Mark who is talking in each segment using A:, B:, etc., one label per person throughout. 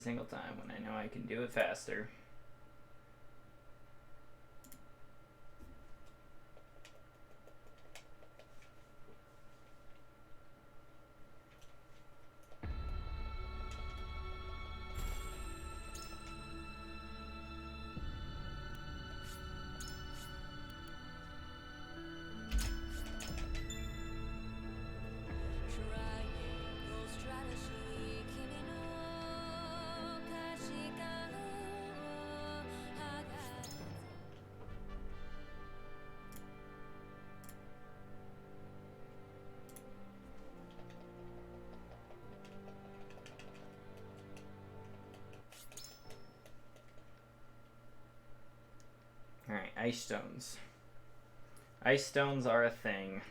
A: single time when I know I can do it faster. Alright, ice stones. Ice stones are a thing.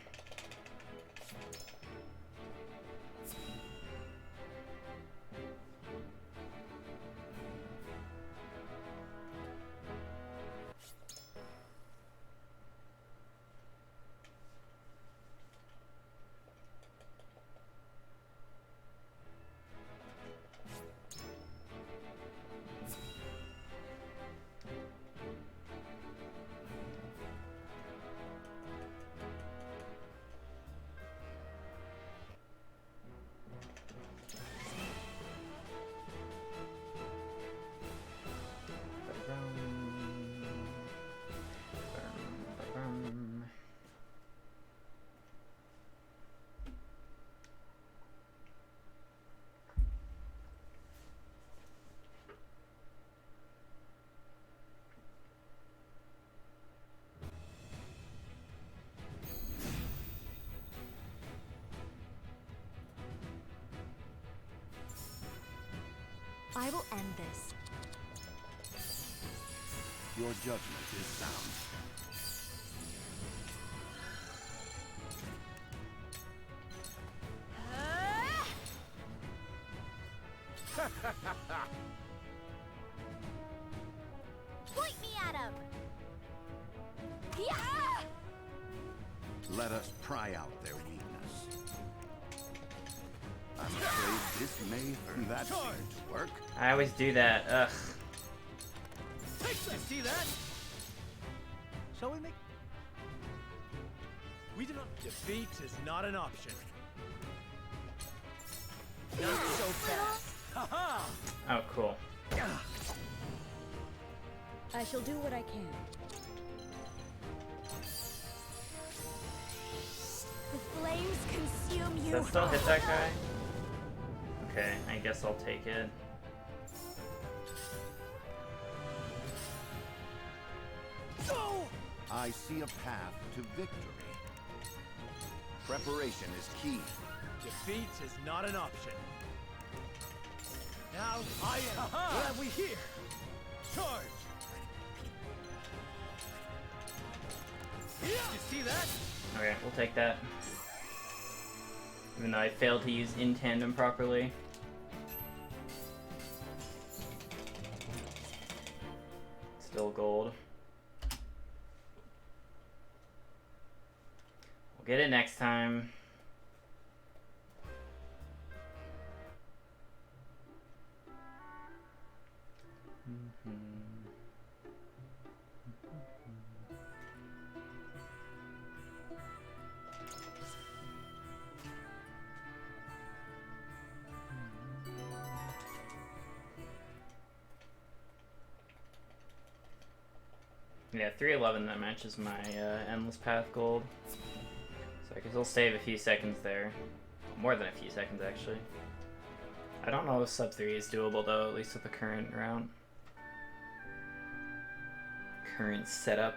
B: I will end this.
C: Your judgment is sound.
B: Point me at him! Yeah!
C: Let us pry out their weakness. I'm afraid this may hurt. That seemed to work.
A: I always do that. Ugh.
D: See that? Shall we make... We do not... Defeat is not an option. Not so fast. Haha!
A: Oh, cool.
B: I shall do what I can. The flames consume you.
A: Does that still hit that guy? Okay, I guess I'll take it.
C: I see a path to victory. Preparation is key.
D: Defeat is not an option. Now I am. What have we here? Charge! Did you see that?
A: Okay, we'll take that. Even though I failed to use in tandem properly. Still gold. We'll get it next time. Yeah, 311, that matches my Endless Path gold. So I guess I'll save a few seconds there. More than a few seconds, actually. I don't know if sub 3 is doable, though, at least with the current route. Current setup.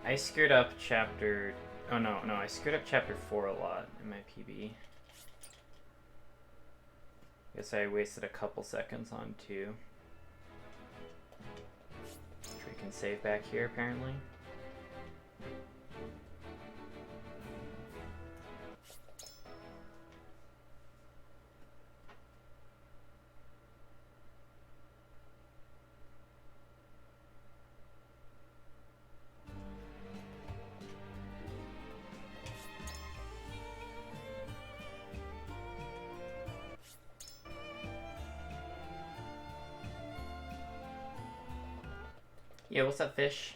A: I screwed up chapter... Oh no, I screwed up chapter 4 a lot in my PB. Guess I wasted a couple seconds on 2. Which we can save back here, apparently. Yeah, what's up, fish?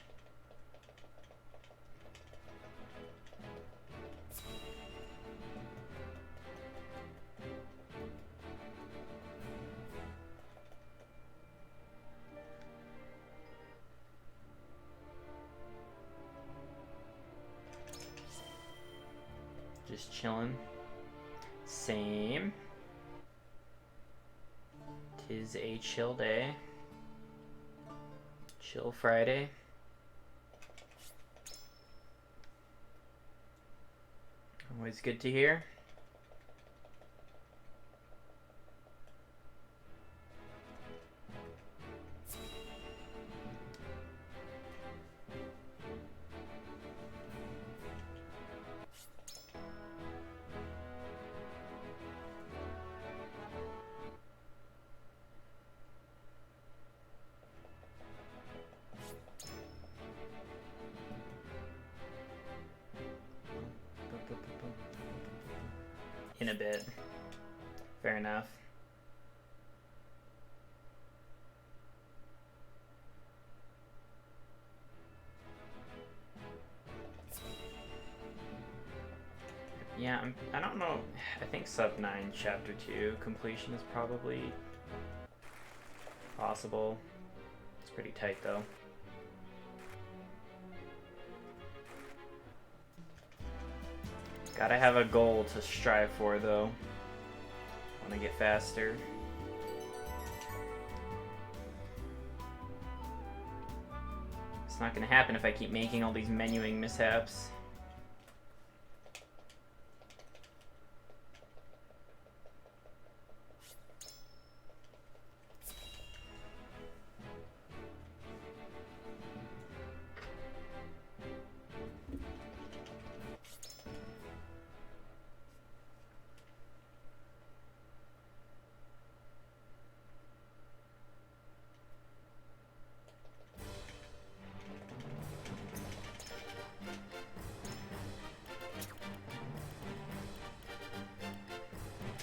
A: Just chilling. Same. 'Tis a chill day. Chill Friday. Always good to hear. In a bit. Fair enough. Yeah, I don't know. I think sub 9 chapter 2 completion is probably possible. It's pretty tight though. Gotta have a goal to strive for though. Wanna get faster. It's not gonna happen if I keep making all these menuing mishaps.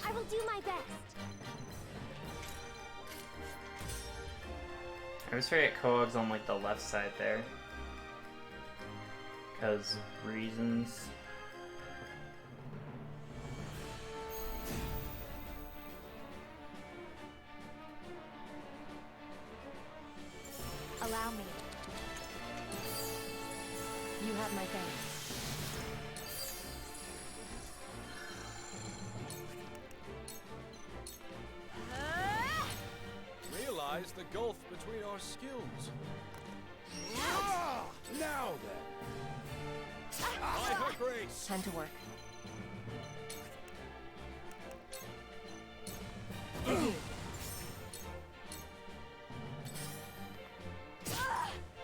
B: I will do my best.
A: I always forget Coog's on like the left side there. Because reasons.
B: Allow me. You have my thanks.
D: Realize the gulf between our skills.
C: Now then.
D: By her grace.
B: Time to work.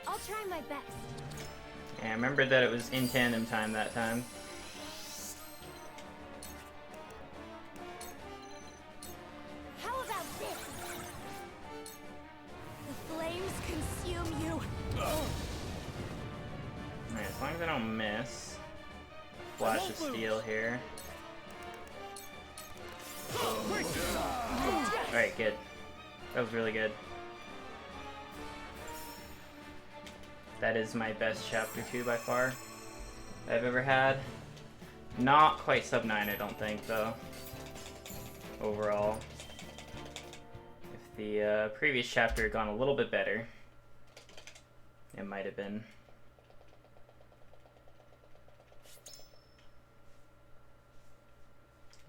B: I'll try my best.
A: Yeah, I remember that it was in tandem time that time.
B: How about this? The flames consume you.
A: Alright, as long as I don't miss. Flash of steel here. Alright, good. That was really good. That is my best chapter 2 by far that I've ever had. Not quite sub 9, I don't think, though. Overall. If the previous chapter had gone a little bit better, it might have been.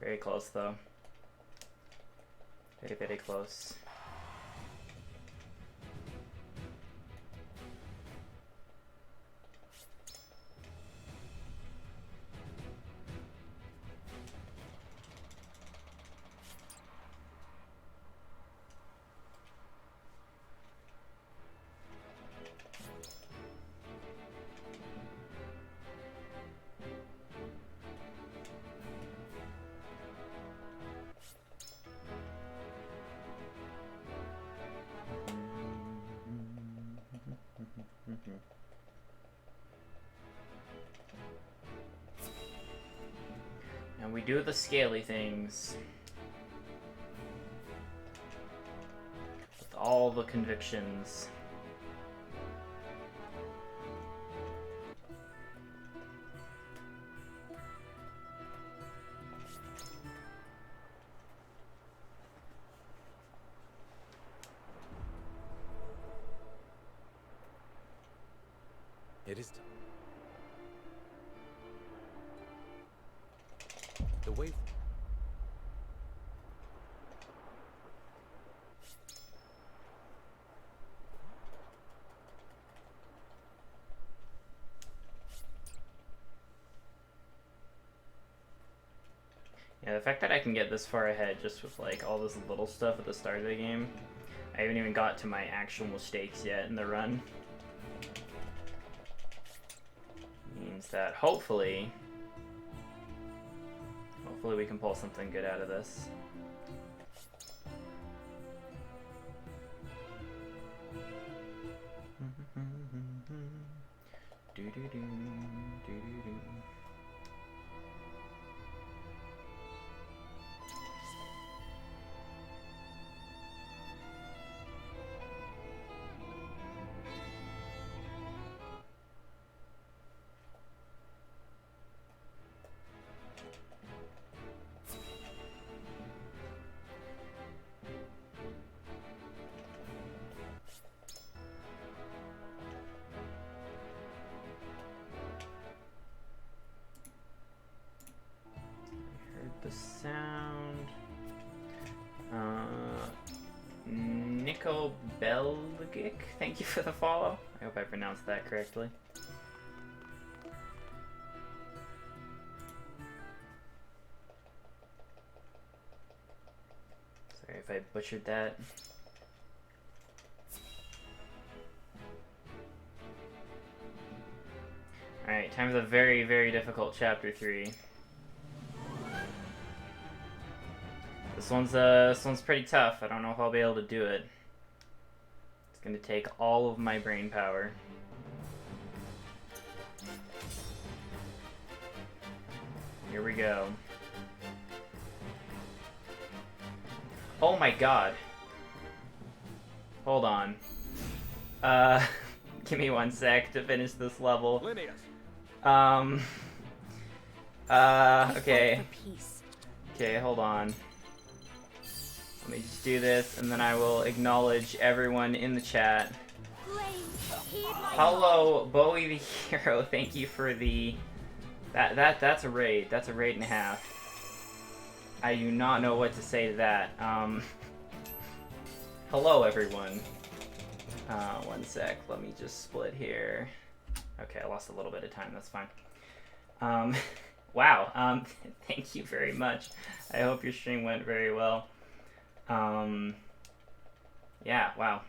A: Very close, though. Very, very close. And we do the scaly things with all the convictions.
D: The way.
A: Yeah, the fact that I can get this far ahead just with like all this little stuff at the start of the game. I haven't even got to my actual mistakes yet in the run. Means that hopefully we can pull something good out of this. The sound. Nico Belgic, thank you for the follow. I hope I pronounced that correctly. Sorry if I butchered that. Alright, time for the very, very difficult chapter 3. This one's pretty tough. I don't know if I'll be able to do it. It's gonna take all of my brain power. Here we go. Oh my god. Hold on. Give me 1 sec to finish this level. Okay. Okay, hold on. Let me just do this, and then I will acknowledge everyone in the chat. Hello, Bowie the Hero. Thank you for the... That's a raid. That's a raid and a half. I do not know what to say to that. Hello, everyone. 1 sec. Let me just split here. Okay, I lost a little bit of time. That's fine. Wow. Thank you very much. I hope your stream went very well. Yeah, wow.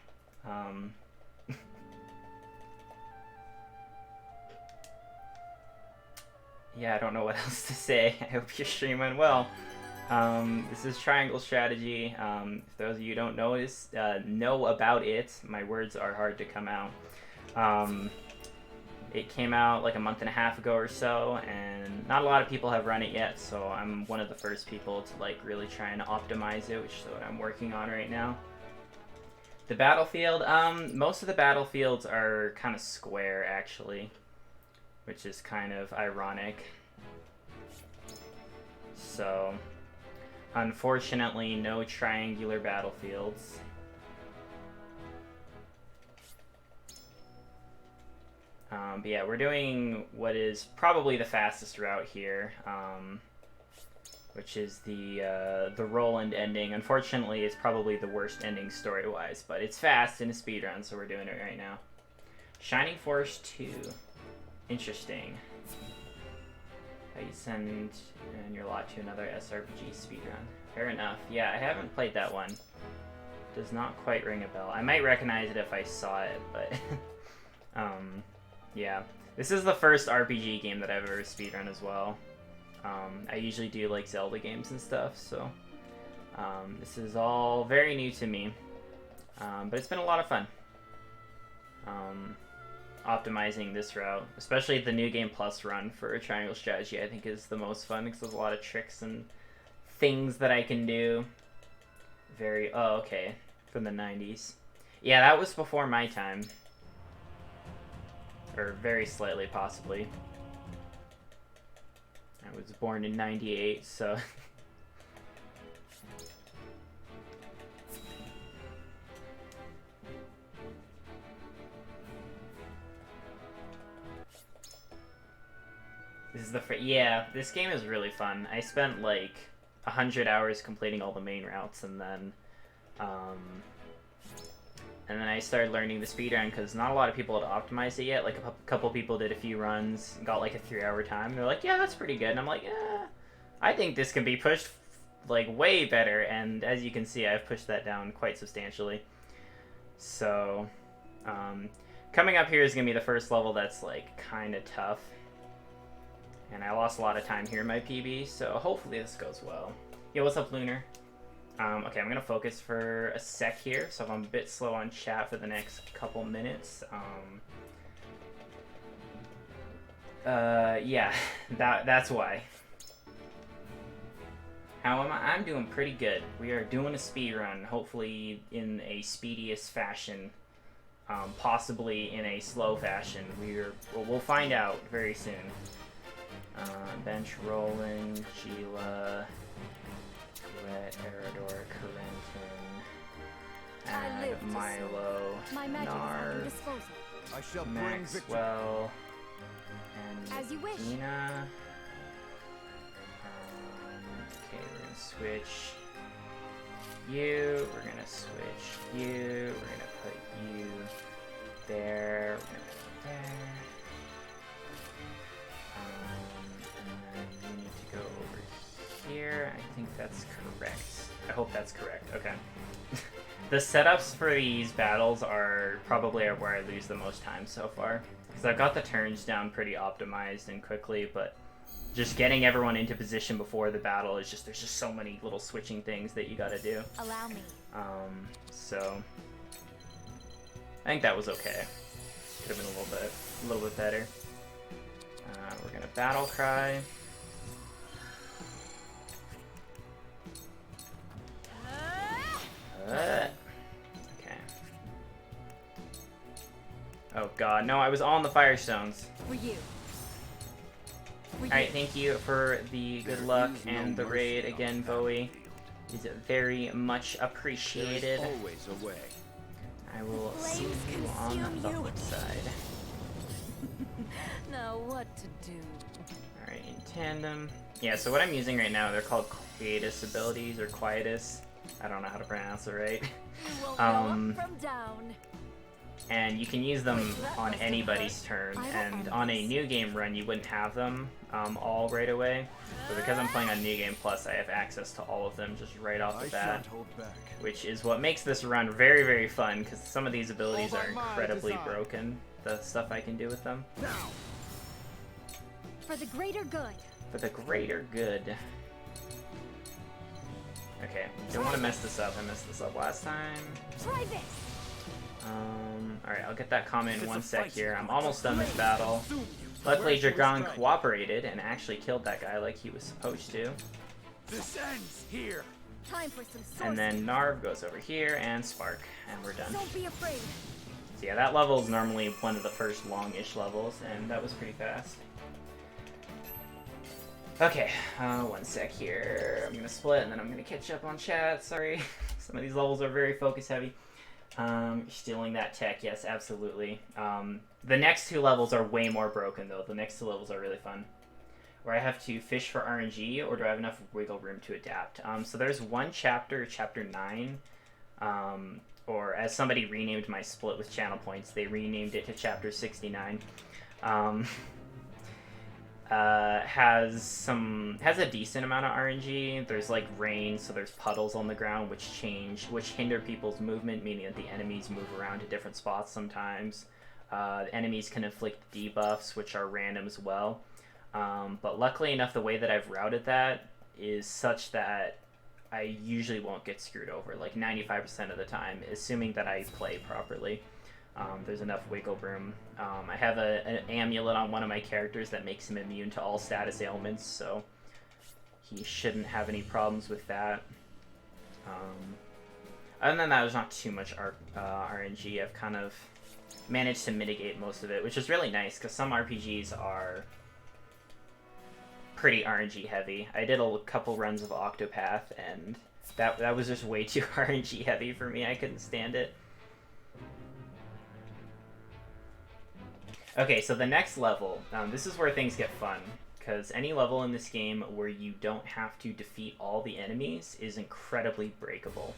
A: Yeah, I don't know what else to say. I hope your stream went well. This is Triangle Strategy. If those of you who don't know about it, my words are hard to come out. It came out like a month and a half ago or so, and not a lot of people have run it yet, so I'm one of the first people to like really try and optimize it, which is what I'm working on right now. The battlefield, most of the battlefields are kind of square actually, which is kind of ironic. So, unfortunately, no triangular battlefields. But yeah, we're doing what is probably the fastest route here, which is the Roland ending. Unfortunately, it's probably the worst ending story-wise, but it's fast in a speedrun, so we're doing it right now. Shining Force 2. Interesting. How you send your lot to another SRPG speedrun. Fair enough. Yeah, I haven't played that one. Does not quite ring a bell. I might recognize it if I saw it, but... yeah. This is the first RPG game that I've ever speedrun as well. I usually do like Zelda games and stuff, so... this is all very new to me. But it's been a lot of fun. Optimizing this route, especially the New Game Plus run for Triangle Strategy, I think is the most fun because there's a lot of tricks and things that I can do. Oh, okay. From the 90s. Yeah, that was before my time. Or very slightly, possibly. I was born in 98, so... This is yeah, this game is really fun. I spent like 100 hours completing all the main routes, and then I started learning the speedrun because not a lot of people had optimized it yet. Like a couple people did a few runs, got like a 3-hour time. They're like, yeah, that's pretty good. And I'm like, yeah, I think this can be pushed like way better. And as you can see, I've pushed that down quite substantially. So, coming up here is gonna be the first level that's like kind of tough. And I lost a lot of time here in my PB, so hopefully this goes well. Yo, what's up, Lunar? Okay, I'm gonna focus for a sec here, so if I'm a bit slow on chat for the next couple minutes, yeah, that's why. How am I? I'm doing pretty good. We are doing a speed run, hopefully in a speediest fashion, possibly in a slow fashion. We'll find out very soon. Bench rolling, Gila, Gret, Eridor, Corentin, Milo, Narv,
C: I shall bring victory.
A: Maxwell, and
B: As you wish.
A: Dina. Okay, we're gonna switch you, we're gonna switch you, we're gonna put you there, we're gonna put you there. And then you need to go over here. I think that's correct. I hope that's correct. Okay. The setups for these battles are probably where I lose the most time so far. Because I've got the turns down pretty optimized and quickly, but just getting everyone into position before the battle is just, there's just so many little switching things that you gotta do.
B: Allow me.
A: So I think that was okay. Could have been a little bit better. We're gonna battle cry. Okay. Oh god, no, I was on the Firestones.
B: For you.
A: Alright, thank you for the good luck and the raid again, Bowie. Is very much appreciated.
C: There is always a way.
A: I will see you on the flip side.
B: Now what to do?
A: Alright, in tandem. Yeah, so what I'm using right now, they're called Quietus abilities, or Quietus. I don't know how to pronounce it right.
B: You won't go up from down.
A: And you can use them on anybody's turn, and on a new game run you wouldn't have them all right away. But because I'm playing on New Game Plus, I have access to all of them just right off the bat, which is what makes this run very, very fun, because some of these abilities are incredibly broken, the stuff I can do with them.
B: For the greater good.
A: For the greater good. Okay, don't want to mess this up. I messed this up last time.
B: Try this.
A: Alright, I'll get that comment in one sec here. I'm almost done this battle. Luckily, Dragon cooperated and actually killed that guy like he was supposed to.
C: This ends here.
B: Time for some sorcery.
A: And then Narv goes over here and Spark, and we're done.
B: Don't be afraid.
A: So yeah, that level is normally one of the first long-ish levels, and that was pretty fast. Okay, one sec here. I'm gonna split, and then I'm gonna catch up on chat. Sorry, some of these levels are very focus-heavy. Stealing that tech, yes, absolutely. The next two levels are way more broken, though. The next two levels are really fun. Where I have to fish for RNG, or do I have enough wiggle room to adapt? So there's one chapter, chapter 9, or as somebody renamed my split with channel points, they renamed it to chapter 69. Has a decent amount of RNG. There's like rain, so there's puddles on the ground which hinder people's movement, meaning that the enemies move around to different spots sometimes. The enemies can inflict debuffs, which are random as well. But luckily enough, the way that I've routed that is such that I usually won't get screwed over, like 95% of the time, assuming that I play properly. There's enough wiggle room. I have an amulet on one of my characters that makes him immune to all status ailments, so he shouldn't have any problems with that. Other than that, there's not too much RNG. I've kind of managed to mitigate most of it, which is really nice, because some RPGs are pretty RNG heavy. I did a couple runs of Octopath, and that was just way too RNG heavy for me. I couldn't stand it. Okay, so the next level, this is where things get fun, because any level in this game where you don't have to defeat all the enemies is incredibly breakable.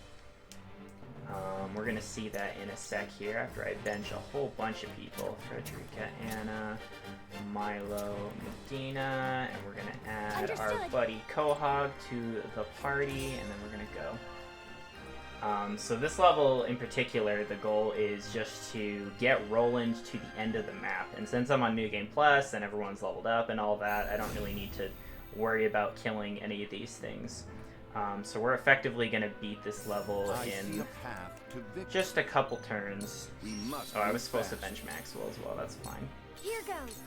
A: We're going to see that in a sec here after I bench a whole bunch of people. Frederica, Anna, Milo, Medina, and we're going to add our buddy Quahog to the party, and then we're going to go. So this level in particular, the goal is just to get Roland to the end of the map. And since I'm on New Game Plus and everyone's leveled up and all that, I don't really need to worry about killing any of these things. So we're effectively going to beat this level in just a couple turns. Oh, I was supposed to bench Maxwell as well, that's fine.
B: Here goes.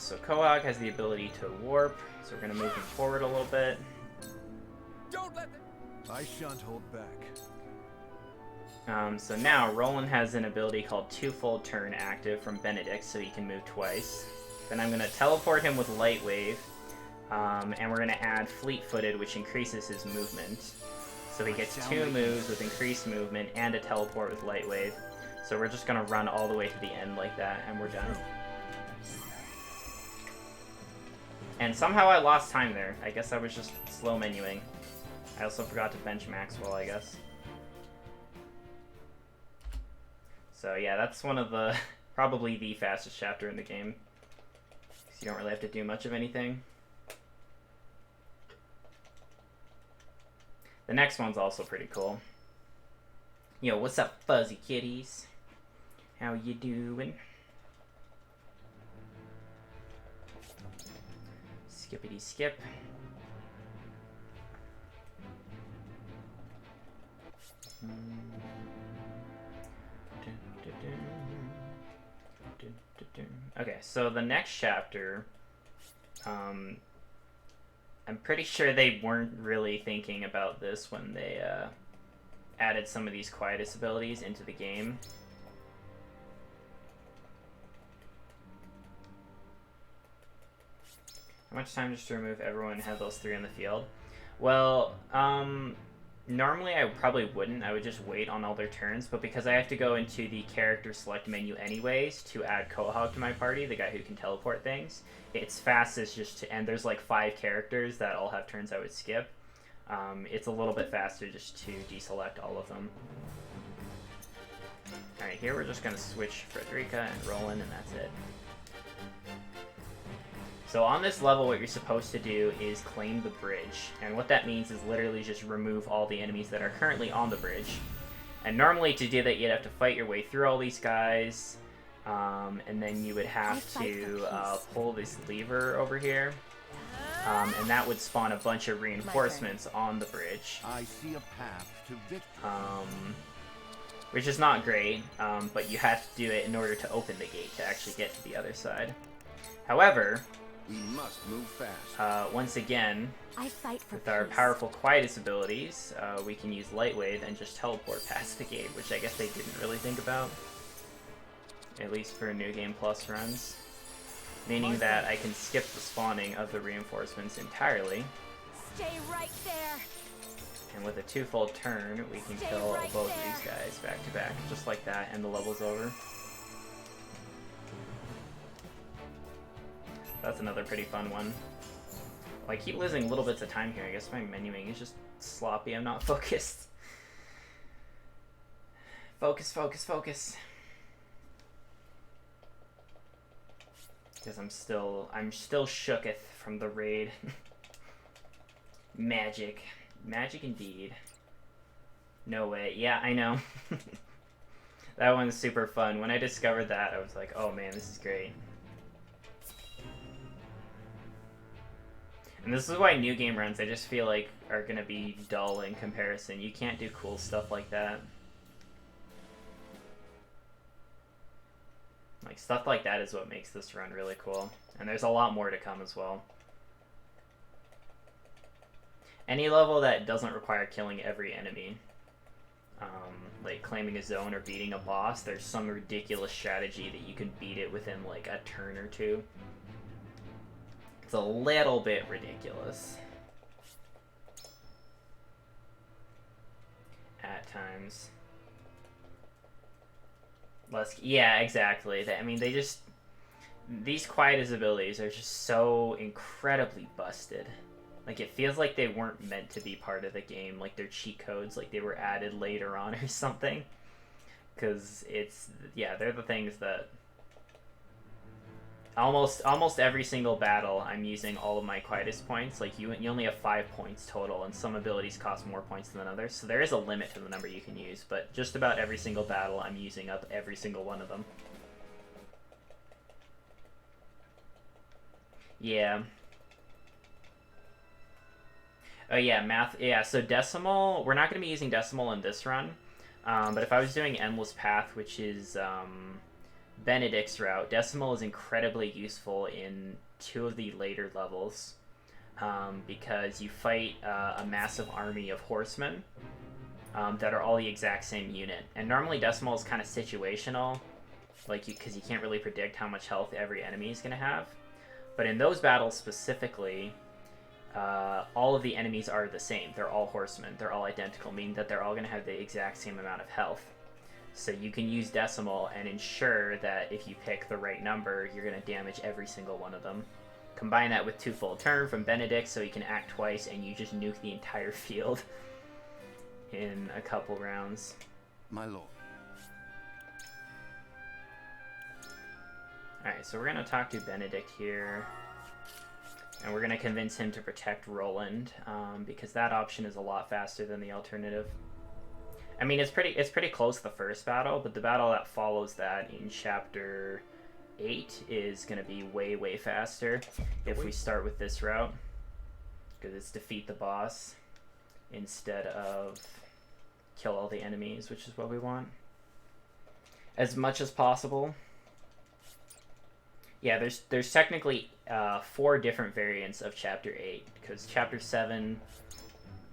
A: So Quahog has the ability to warp, so we're going to move him forward a little bit.
D: Don't let them.
C: I shan't hold back.
A: So now Roland has an ability called Twofold Turn active from Benedict, so he can move twice. Then I'm going to teleport him with Light Wave. And we're going to add Fleet-Footed, which increases his movement. So he gets 2 moves with increased movement and a teleport with Light Wave. So we're just going to run all the way to the end like that, and we're done. And somehow I lost time there. I guess I was just slow menuing. I also forgot to bench Maxwell, I guess. So yeah, that's one of the, probably the fastest chapter in the game. Because you don't really have to do much of anything. The next one's also pretty cool. Yo, what's up, fuzzy kitties? How you doing? Skippity skip. Okay, so the next chapter, I'm pretty sure they weren't really thinking about this when they added some of these Quietus abilities into the game. How much time just to remove everyone and have those 3 in the field? Well, normally I probably wouldn't. I would just wait on all their turns, but because I have to go into the character select menu anyways to add Quahog to my party, the guy who can teleport things, it's fastest just to, and there's like 5 characters that all have turns I would skip. It's a little bit faster just to deselect all of them. Alright, here we're just going to switch Frederica and Roland, and that's it. So on this level, what you're supposed to do is claim the bridge. And what that means is literally just remove all the enemies that are currently on the bridge. And normally to do that, you'd have to fight your way through all these guys. And then you would have to pull this lever over here. And that would spawn a bunch of reinforcements on the bridge.
C: I see a path to victory.
A: Which is not great, but you have to do it in order to open the gate to actually get to the other side. However,
C: we must move fast.
A: once again,
B: I fight for
A: with our
B: peace.
A: powerful Quietus abilities, we can use Light Wave and just teleport past the gate, which I guess they didn't really think about. At least for New Game Plus runs. Meaning that I can skip the spawning of the reinforcements entirely.
B: Stay right there.
A: And with a 2-fold turn, we can kill both of these guys back to back, just like that, and the level's over. That's another pretty fun one. Well, I keep losing little bits of time here. I guess my menuing is just sloppy. I'm not focused. Focus, focus, focus. Because I'm still shooketh from the raid. Magic. Magic indeed. No way. Yeah, I know. That one's super fun. When I discovered that, I was like, oh man, this is great. And this is why new game runs, I just feel like, are going to be dull in comparison. You can't do cool stuff like that. Like, stuff like that is what makes this run really cool. And there's a lot more to come as well. Any level that doesn't require killing every enemy, like claiming a zone or beating a boss, there's some ridiculous strategy that you can beat it within like a turn or 2. It's a little bit ridiculous at times. Yeah, exactly. I mean, they just These Quietus abilities are just so incredibly busted. Like, it feels like they weren't meant to be part of the game. Like, they're cheat codes, like they were added later on or something. Because it's, yeah, they're the things that... Almost every single battle, I'm using all of my Quietus points. Like, you only have 5 points total, and some abilities cost more points than others. So there is a limit to the number you can use, but just about every single battle, I'm using up every single one of them. Yeah. Oh yeah, math. Yeah, so Decimal, we're not going to be using Decimal in this run. But if I was doing Endless Path, which is Benedict's route, Decimal is incredibly useful in 2 of the later levels. Because you fight a massive army of horsemen that are all the exact same unit. And normally Decimal is kind of situational, like because you can't really predict how much health every enemy is going to have. But in those battles specifically, all of the enemies are the same. They're all horsemen. They're all identical, meaning that they're all going to have the exact same amount of health. So you can use Decimal and ensure that if you pick the right number, you're going to damage every single one of them. Combine that with Twofold Turn from Benedict, so you can act twice and you just nuke the entire field in a couple rounds.
C: My lord.
A: Alright, so we're going to talk to Benedict here. And we're going to convince him to protect Roland, because that option is a lot faster than the alternative. I mean, it's pretty close the first battle, but the battle that follows that in Chapter 8 is going to be way, way faster if we start with this route. Because it's defeat the boss instead of kill all the enemies, which is what we want. As much as possible. Yeah, there's technically 4 different variants of Chapter 8, because Chapter 7,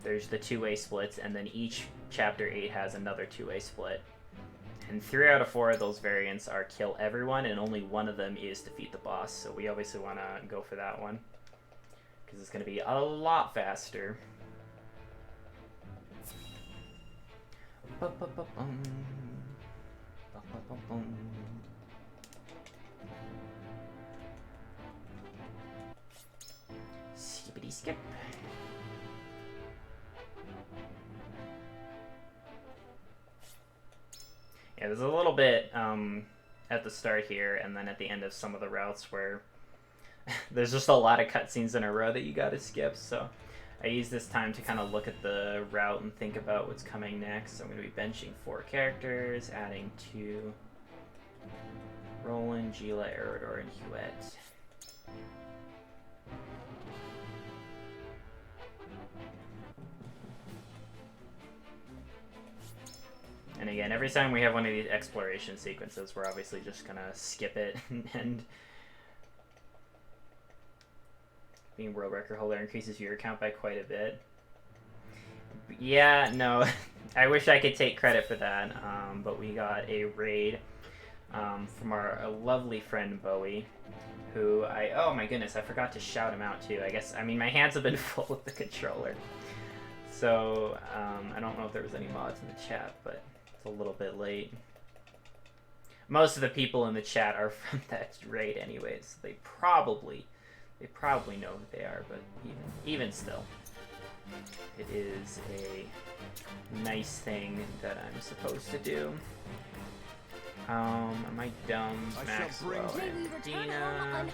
A: there's the 2-way splits, and then each Chapter 8 has another 2-way split. And 3 out of 4 of those variants are kill everyone, and only one of them is defeat the boss, so we obviously want to go for that one, because it's going to be a lot faster. Skippity skip. Yeah, there's a little bit at the start here, and then at the end of some of the routes where there's just a lot of cutscenes in a row that you gotta skip, so I use this time to kind of look at the route and think about what's coming next. So I'm going to be benching 4 characters, adding 2 Roland, Gila, Eridor, and Huet. And again, every time we have one of these exploration sequences, we're obviously just gonna skip it, and being world record holder increases viewer count by quite a bit. Yeah, no, I wish I could take credit for that, but we got a raid from our lovely friend Bowie, who oh my goodness, I forgot to shout him out too. I mean, my hands have been full with the controller. So, I don't know if there was any mods in the chat, but it's a little bit late. Most of the people in the chat are from that raid anyways, so they probably know who they are, but even still, it is a nice thing that I'm supposed to do. Am I dumb? Maxwell and Dina.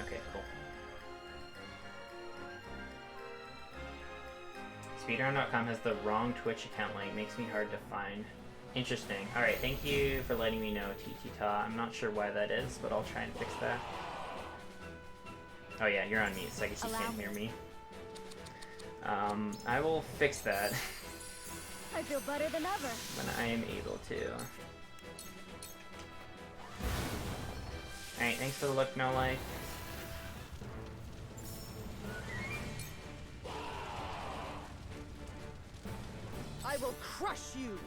A: Okay, cool. Speedrun.com has the wrong Twitch account link. Makes me hard to find. Interesting. Alright, thank you for letting me know, TT-Ta. I'm not sure why that is, but I'll try and fix that. Oh yeah, you're on mute, so I guess you can't hear me. I will fix that.
B: I feel better than ever.
A: When I am able to. Alright, thanks for the look, no life.
D: I will crush you.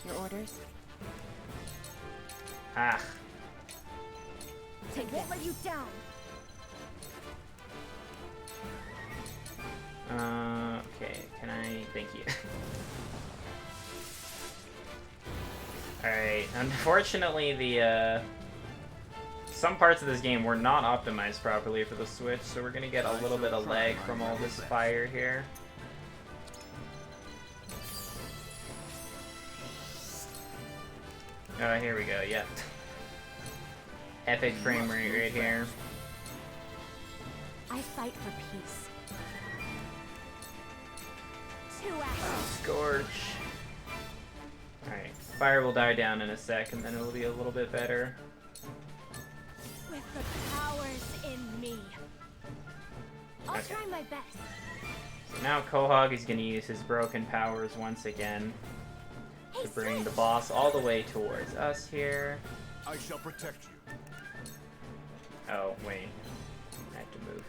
B: Your orders?
A: Ah.
B: Take won't let you down.
A: Okay, can I... Thank you. Alright, unfortunately the some parts of this game were not optimized properly for the Switch, so we're gonna get a little bit of lag from all this fire here. Oh, here we go, yep. Epic frame rate right here.
B: I fight for peace.
A: Scorch. Alright, fire will die down in a sec, and then it'll be a little bit better.
B: With the powers in me. I'll
A: Okay.
B: try my best.
A: So now Quahog is going to use his broken powers once again to bring the boss all the way towards us here.
C: I shall protect you.
A: Oh, wait. I have to move.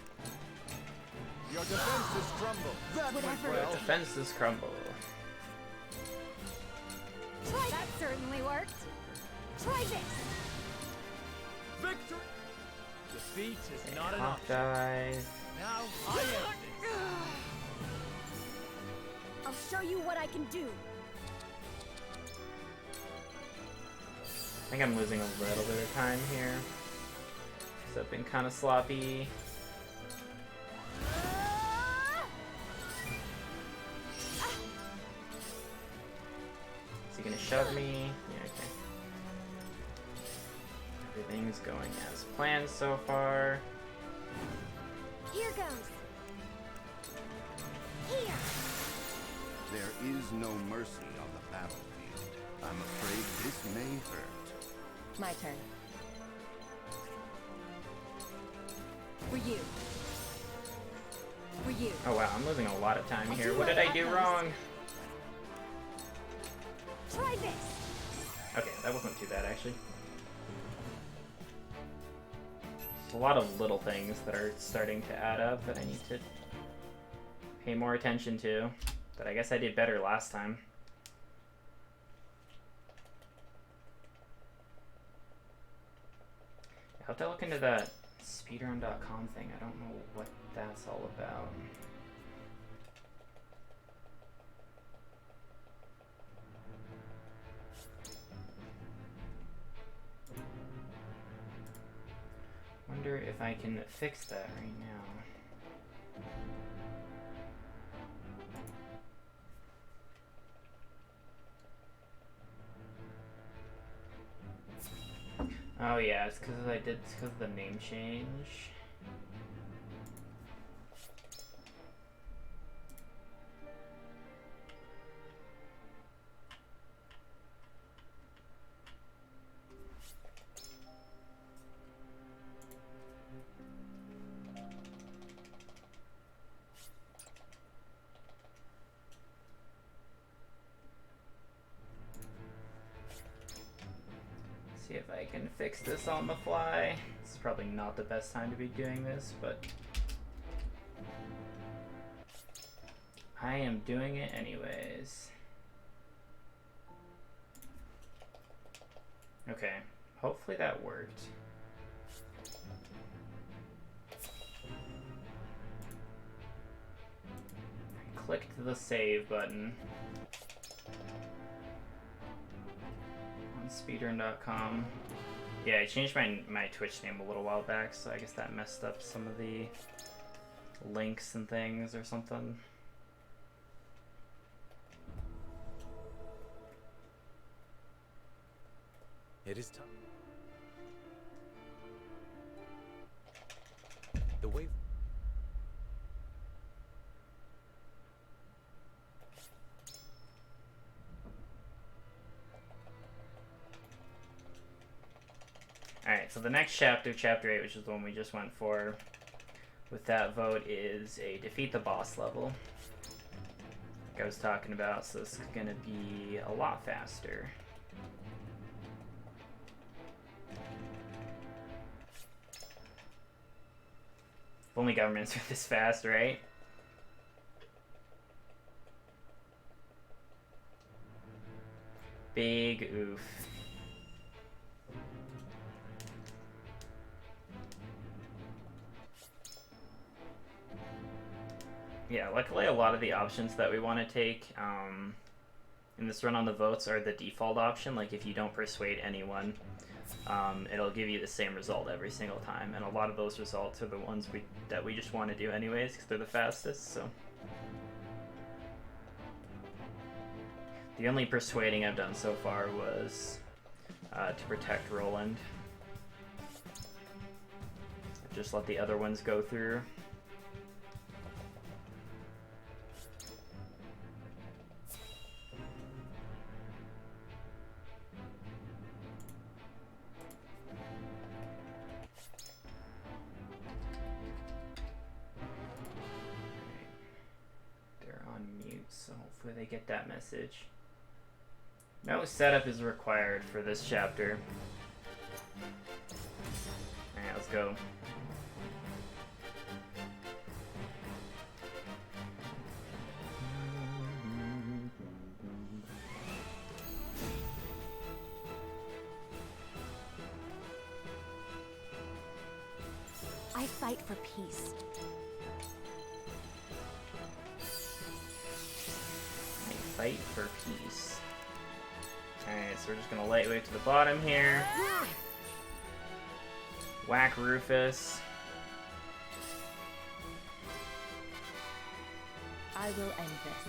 C: Your defenses crumble. That went
B: Whatever.
C: well.
A: Defenses crumble.
B: Try that certainly worked. Try this.
D: Victory! Defeat is not an
A: Hop
D: option.
A: dive.
D: Now I am this.
B: I'll show you what I can do.
A: I think I'm losing a little bit of time here. Because I've been kind of sloppy. Is he gonna shove me? Yeah, okay. Everything's going as planned so far.
B: Here goes. Here.
C: There is no mercy on the battlefield. I'm afraid this may hurt.
B: My turn. For you. For you.
A: Oh wow, I'm losing a lot of time
B: I'll
A: here.
B: do
A: What
B: my
A: did I do
B: utmost.
A: wrong?
B: Try this.
A: Okay, that wasn't too bad actually. There's a lot of little things that are starting to add up that I need to pay more attention to. But I guess I did better last time. I'll have to look into that speedrun.com thing. I don't know what that's all about. Wonder if I can fix that right now. Oh yeah, it's because of the name change. See if I can fix this on the fly. This is probably not the best time to be doing this, but I am doing it anyways. Okay, hopefully that worked. I clicked the save button on speedrun.com. Yeah, I changed my Twitch name a little while back, so I guess that messed up some of the links and things or something.
D: It is time. The wave.
A: Alright, so the next chapter, Chapter 8, which is the one we just went for, with that vote, is a defeat the boss level. Like I was talking about, so this is going to be a lot faster. If only governments are this fast, right? Big oof. Yeah, luckily a lot of the options that we want to take in this run on the votes are the default option. Like if you don't persuade anyone, it'll give you the same result every single time. And a lot of those results are the ones that we just want to do anyways because they're the fastest. So the only persuading I've done so far was to protect Roland. Just let the other ones go through. They're on mute, so hopefully they get that message. No setup is required for this chapter. Alright, let's go.
B: I fight for peace.
A: I fight for peace. Alright, so we're just gonna lightweight to the bottom here. Whack Rufus.
B: I will end this.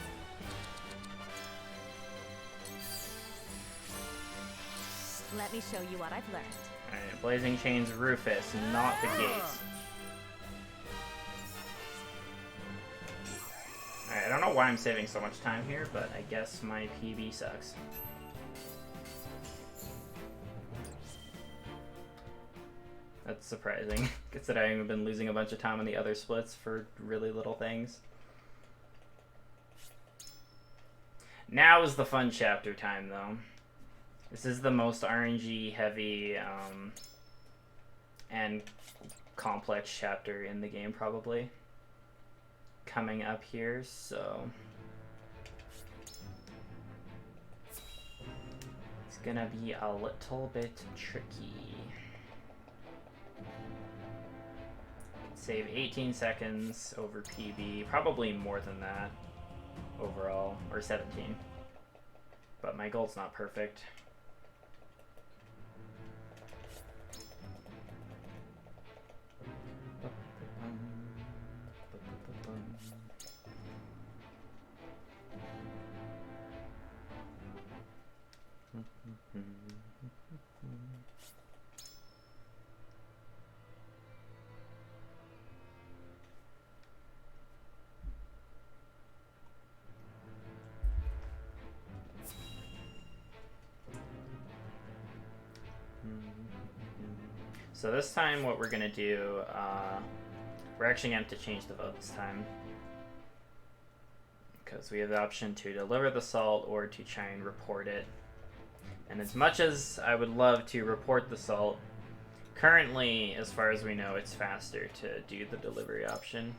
B: Let me show you what I've learned.
A: Alright, Blazing Chains Rufus, not the case. Alright, I don't know why I'm saving so much time here, but I guess my PB sucks. That's surprising, considering I've been losing a bunch of time on the other splits for really little things. Now is the fun chapter time, though. This is the most RNG heavy and complex chapter in the game, probably. Coming up here, so it's gonna be a little bit tricky. Save 18 seconds over PB, probably more than that overall, or 17. But my gold's not perfect. So this time what we're going to do, we're actually going to have to change the vote this time. Because we have the option to deliver the salt or to try and report it. And as much as I would love to report the salt, currently, as far as we know, it's faster to do the delivery option.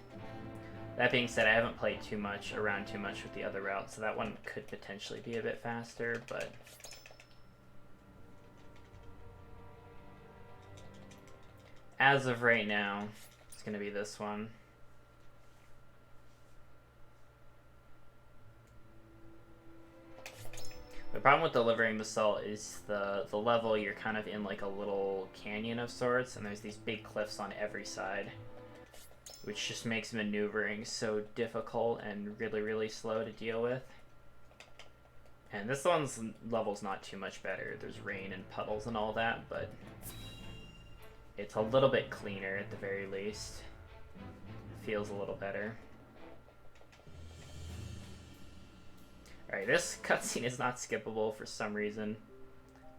A: That being said, I haven't played too much with the other route, so that one could potentially be a bit faster, but as of right now, it's going to be this one. The problem with delivering the salt is the level, you're kind of in like a little canyon of sorts, and there's these big cliffs on every side, which just makes maneuvering so difficult and really, really slow to deal with. And this one's level's not too much better. There's rain and puddles and all that, but it's a little bit cleaner at the very least. Feels a little better. Alright, this cutscene is not skippable for some reason.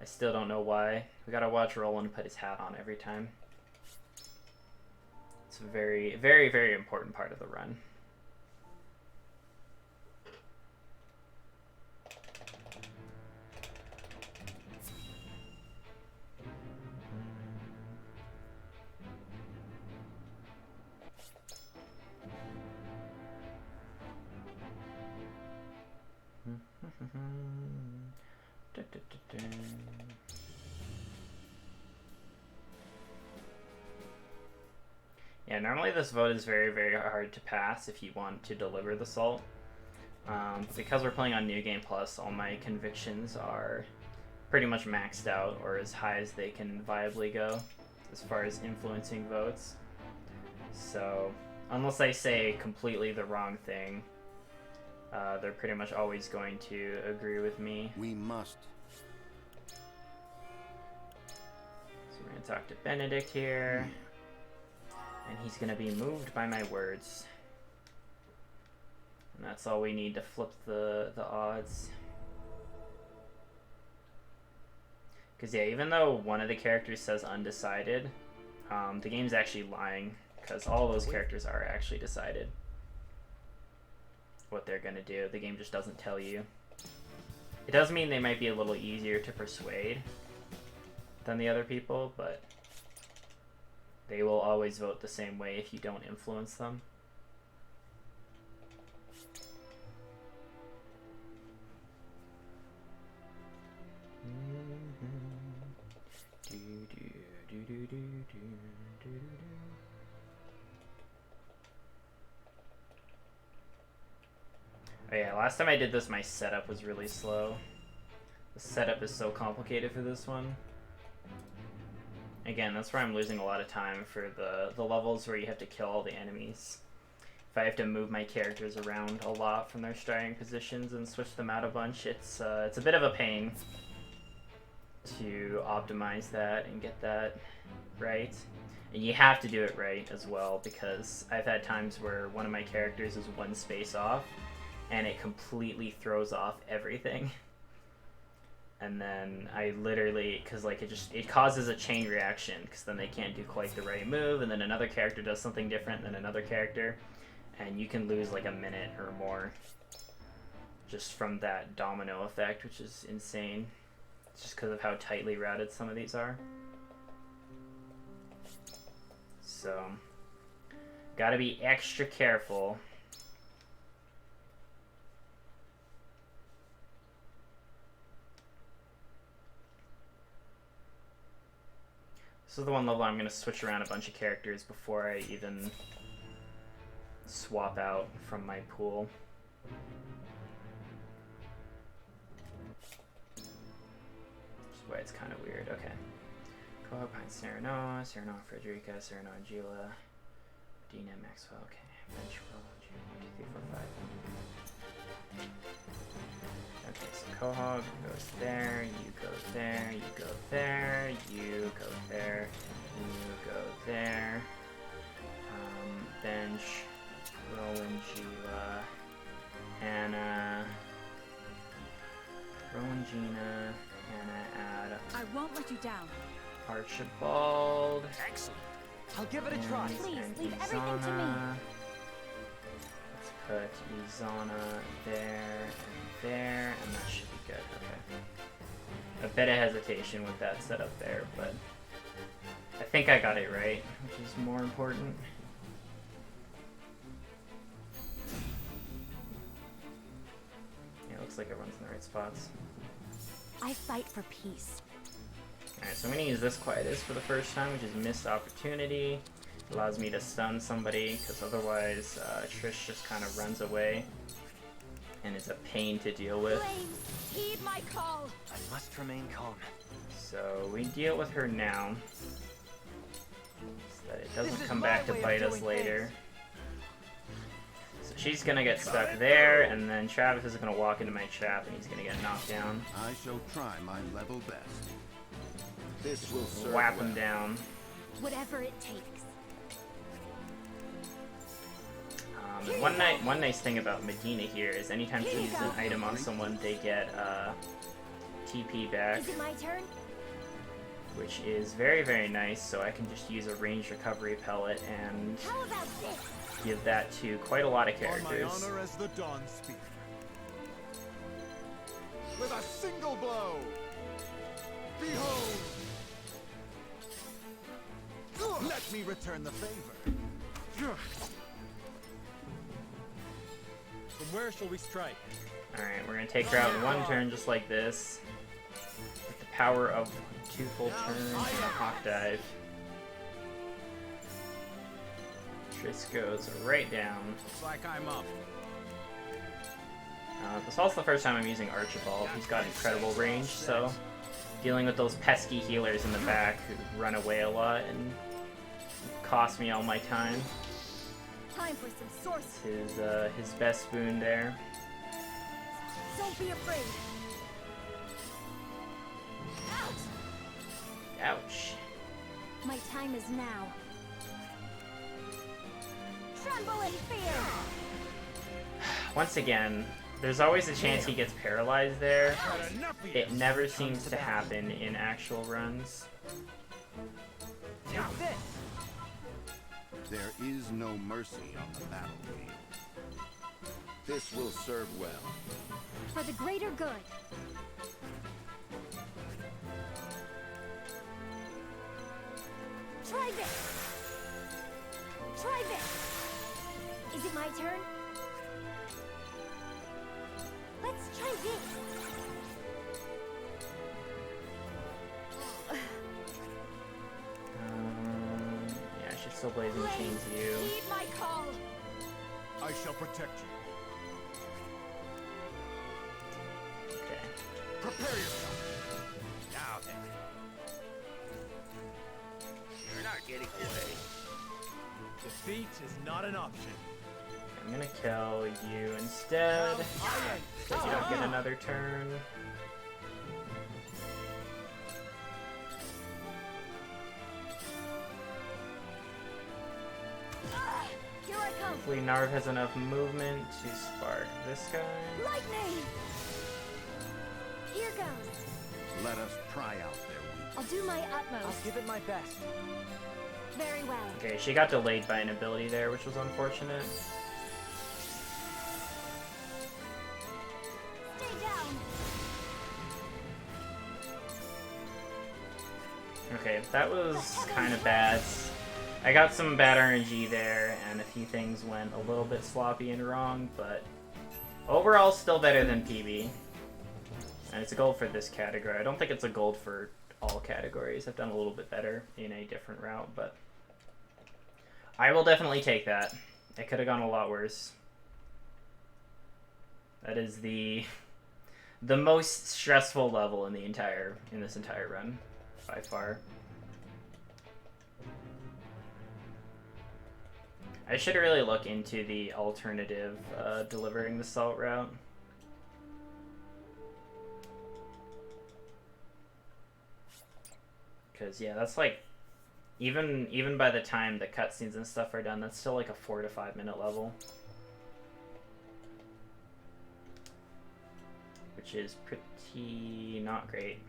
A: I still don't know why. We gotta watch Roland put his hat on every time. It's a very, very, very important part of the run. Yeah, normally this vote is very, very hard to pass if you want to deliver the salt. Because we're playing on New Game Plus, all my convictions are pretty much maxed out, or as high as they can viably go, as far as influencing votes. So, unless I say completely the wrong thing, they're pretty much always going to agree with me.
C: We must.
A: So we're going to talk to Benedict here, and he's going to be moved by my words. And that's all we need to flip the odds. Because yeah, even though one of the characters says undecided, the game's actually lying, because all those characters are actually decided what they're going to do. The game just doesn't tell you. It does mean they might be a little easier to persuade than the other people, but they will always vote the same way if you don't influence them. Oh yeah, last time I did this, my setup was really slow. The setup is so complicated for this one. Again, that's where I'm losing a lot of time for the levels where you have to kill all the enemies. If I have to move my characters around a lot from their starting positions and switch them out a bunch, it's a bit of a pain to optimize that and get that right. And you have to do it right as well, because I've had times where one of my characters is one space off and it completely throws off everything. And then I literally, because like it causes a chain reaction, because then they can't do quite the right move, and then another character does something different than another character, and you can lose like a minute or more just from that domino effect, which is insane. Just because of how tightly routed some of these are. So, gotta be extra careful. This is the one level I'm going to switch around a bunch of characters before I even swap out from my pool. Why it's kind of weird. Okay. Koa, Pine, Sereno, Frederica, Sereno, Angela, Dina, Maxwell. Okay. Bench roll. 1, 2, 3, 4, 5. Okay, so Quahog goes there, you go there, you go there, you go there, you go there. Bench, Rowan, Gila, Anna, Rowan, Gina. Add
B: I won't let you down.
A: Archibald.
D: Excellent. I'll give it a try.
B: Please, leave everything to me.
A: Let's put Izana there and there, and that should be good. Okay. A bit of hesitation with that setup there, but I think I got it right, which is more important. Yeah, it looks like everyone's in the right spots.
B: I fight for peace.
A: Alright, so I'm going to use this Quietus for the first time, which is Missed Opportunity. It allows me to stun somebody, because otherwise Trish just kind of runs away, and it's a pain to deal with.
B: Flames, heed my call.
D: I must remain calm.
A: So we deal with her now, so that it doesn't
D: This is
A: come
D: my
A: back to
D: way of
A: bite us
D: doing
A: later. So she's going to get stuck there, and then Travis is going to walk into my trap, and he's going to get knocked down.
C: I shall try my level best. This will serve
A: Whap
C: well.
A: him down.
B: Whatever it takes.
A: One nice thing about Medina here is anytime she uses an item on someone, they get TP back,
B: Is it my turn?
A: which is very, very nice, so I can just use a range recovery pellet and
B: How about this?
A: give that to quite a lot of
D: On my
A: characters.
D: honor as the Dawn Speaker. With a single blow. Behold. Let me return the favor. From where shall we strike?
A: Alright, we're going to take her out in one turn just like this, with the power of 2 full turns and a hawk dive. Triss goes right down.
D: Looks like I'm up.
A: This is also the first time I'm using Archibald. He's got incredible range, so dealing with those pesky healers in the back who run away a lot and cost me all my time.
B: Time for some sorcery.
A: His best boon there.
B: Don't be afraid. Ouch!
A: Ouch.
B: My time is now. Tremble in fear!
A: Once again, there's always a chance he gets paralyzed there.
D: Had enough of you.
A: It never seems to happen in actual runs.
D: Take this.
C: There is no mercy on the battlefield. This will serve well.
B: For the greater good. Try this! Try this! Is it my turn? Let's try this!
A: Yeah, she's still blazing chains you.
B: Heed my call!
D: I shall protect you.
A: Okay.
D: Prepare yourself. Now then. You're not getting away. Defeat is not an option.
A: I'm gonna kill you instead, so you don't get another turn.
B: Here I come!
A: Hopefully Narv has enough movement to spark this guy.
B: Lightning! Here goes.
C: Let us try out their weakness.
B: I'll do my utmost.
D: I'll give it my best.
B: Very well.
A: Okay, she got delayed by an ability there, which was unfortunate.
B: Stay down!
A: Okay, that was kind of bad. I got some bad RNG there, and a few things went a little bit sloppy and wrong, but overall still better than PB. And it's a gold for this category. I don't think it's a gold for all categories. I've done a little bit better in a different route, but I will definitely take that. It could have gone a lot worse. That is the most stressful level in this entire run by far. I should really look into the alternative delivering the salt route. Because yeah, that's like even by the time the cutscenes and stuff are done, that's still like a 4 to 5 minute level, which is pretty not great.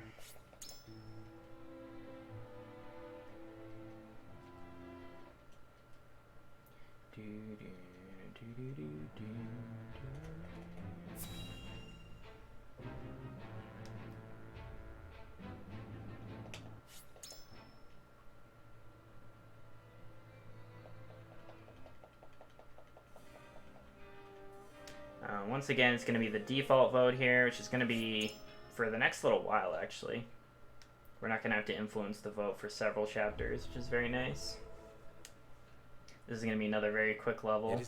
A: Once again, it's going to be the default vote here, which is going to be for the next little while, actually. We're not going to have to influence the vote for several chapters, which is very nice. This is going to be another very quick level.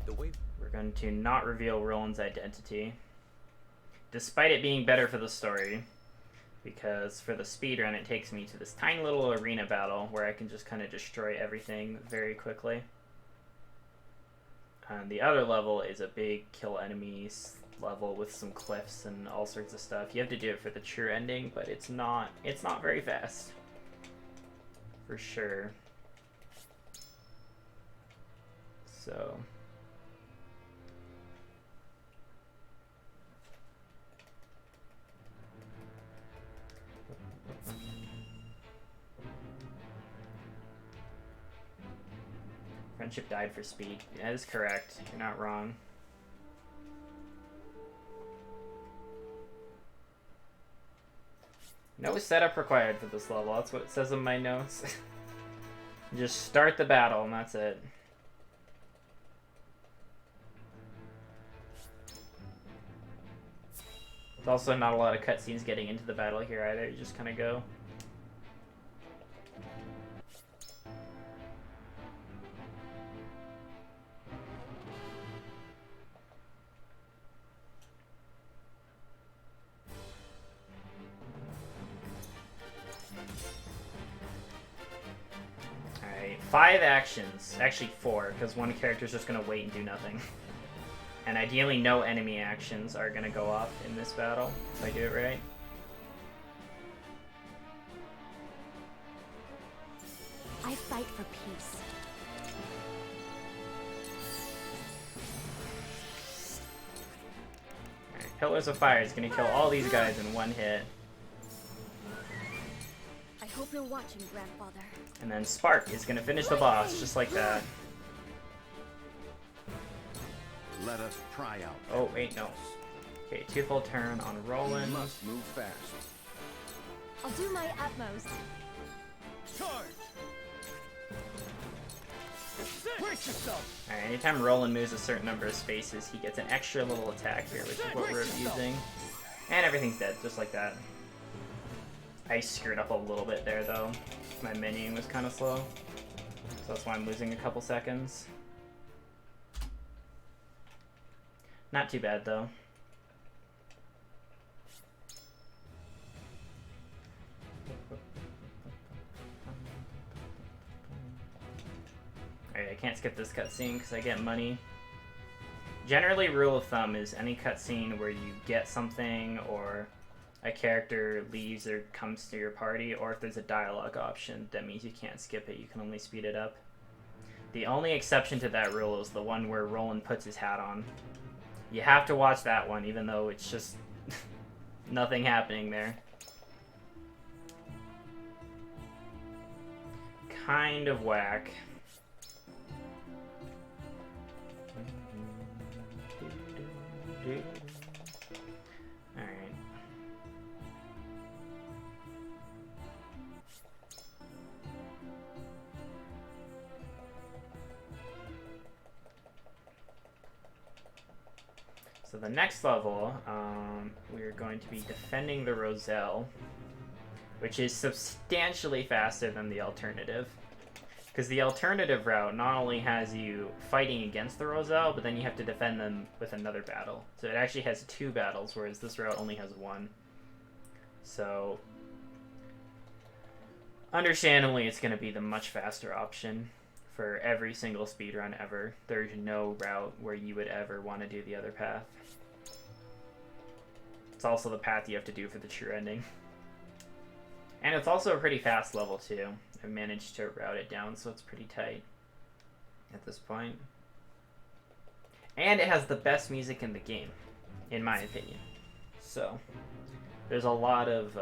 A: We're going to not reveal Roland's identity, despite it being better for the story, because for the speedrun it takes me to this tiny little arena battle where I can just kind of destroy everything very quickly. And the other level is a big kill enemies level with some cliffs and all sorts of stuff. You have to do it for the true ending, but it's not very fast. For sure. So friendship died for speed. That is correct. You're not wrong. No setup required for this level. That's what it says in my notes. Just start the battle and that's it. There's also not a lot of cutscenes getting into the battle here either. You just kind of go. 5 actions, actually 4, because one character's just gonna wait and do nothing. And ideally no enemy actions are gonna go off in this battle, if I do it right.
B: I fight for peace.
A: Alright, Pillars of Fire is gonna kill all these guys in one hit.
B: I hope you're watching, Grandfather.
A: And then Spark is gonna finish the boss, just like that.
C: Let us try out.
A: Oh, wait, no. Okay, 2 full turn on
C: We
A: Roland.
C: must move fast.
B: I'll do my utmost.
D: Charge! Brace yourself!
A: Alright, anytime Roland moves a certain number of spaces, he gets an extra little attack here, which is what we're using. And everything's dead, just like that. I screwed up a little bit there, though. My menuing was kind of slow. So that's why I'm losing a couple seconds. Not too bad, though. Alright, I can't skip this cutscene because I get money. Generally, rule of thumb is any cutscene where you get something or a character leaves or comes to your party, or if there's a dialogue option, that means you can't skip it, you can only speed it up. The only exception to that rule is the one where Roland puts his hat on. You have to watch that one, even though it's just nothing happening there. Kind of whack. Alright. So the next level, we're going to be defending the Roselle, which is substantially faster than the alternative. Because the alternative route not only has you fighting against the Roselle, but then you have to defend them with another battle. So it actually has 2 battles, whereas this route only has 1. So, understandably, it's going to be the much faster option for every single speedrun ever. There's no route where you would ever want to do the other path. It's also the path you have to do for the true ending. And it's also a pretty fast level, too. I've managed to route it down, so it's pretty tight at this point. And it has the best music in the game, in my opinion. So, there's a lot of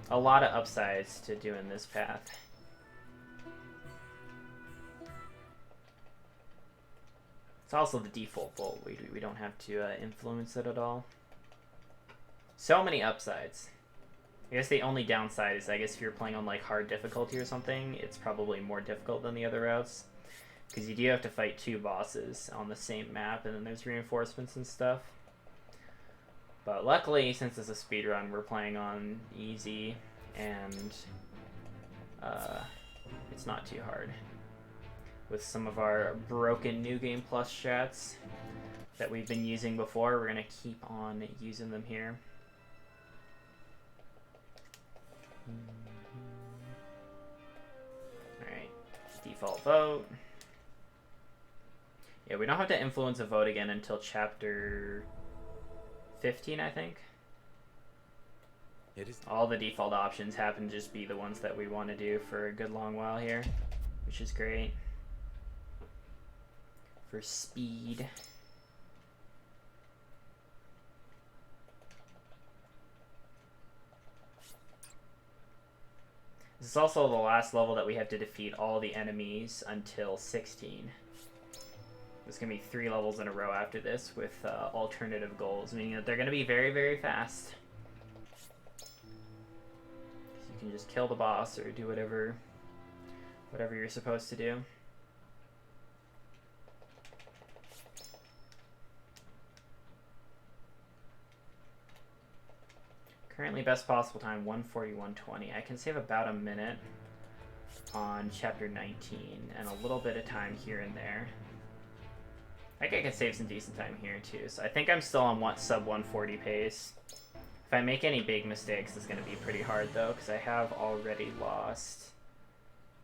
A: upsides to doing this path. It's also the default bolt. We don't have to influence it at all. So many upsides. I guess the only downside is, I guess if you're playing on like hard difficulty or something, it's probably more difficult than the other routes. Because you do have to fight 2 bosses on the same map, and then there's reinforcements and stuff. But luckily, since it's a speedrun, we're playing on easy, and it's not too hard. With some of our broken New Game Plus strats that we've been using before, we're going to keep on using them here. Alright, default vote. Yeah, we don't have to influence a vote again until chapter 15, I think.
D: It is.
A: All the default options happen to just be the ones that we want to do for a good long while here, which is great. For speed. This is also the last level that we have to defeat all the enemies until 16. There's going to be 3 levels in a row after this with alternative goals, meaning that they're going to be very, very fast. So you can just kill the boss or do whatever you're supposed to do. Currently best possible time 1:41:20. I can save about a minute on chapter 19 and a little bit of time here and there. I think I can save some decent time here too. So I think I'm still on sub 140 pace. If I make any big mistakes, it's going to be pretty hard though, because I have already lost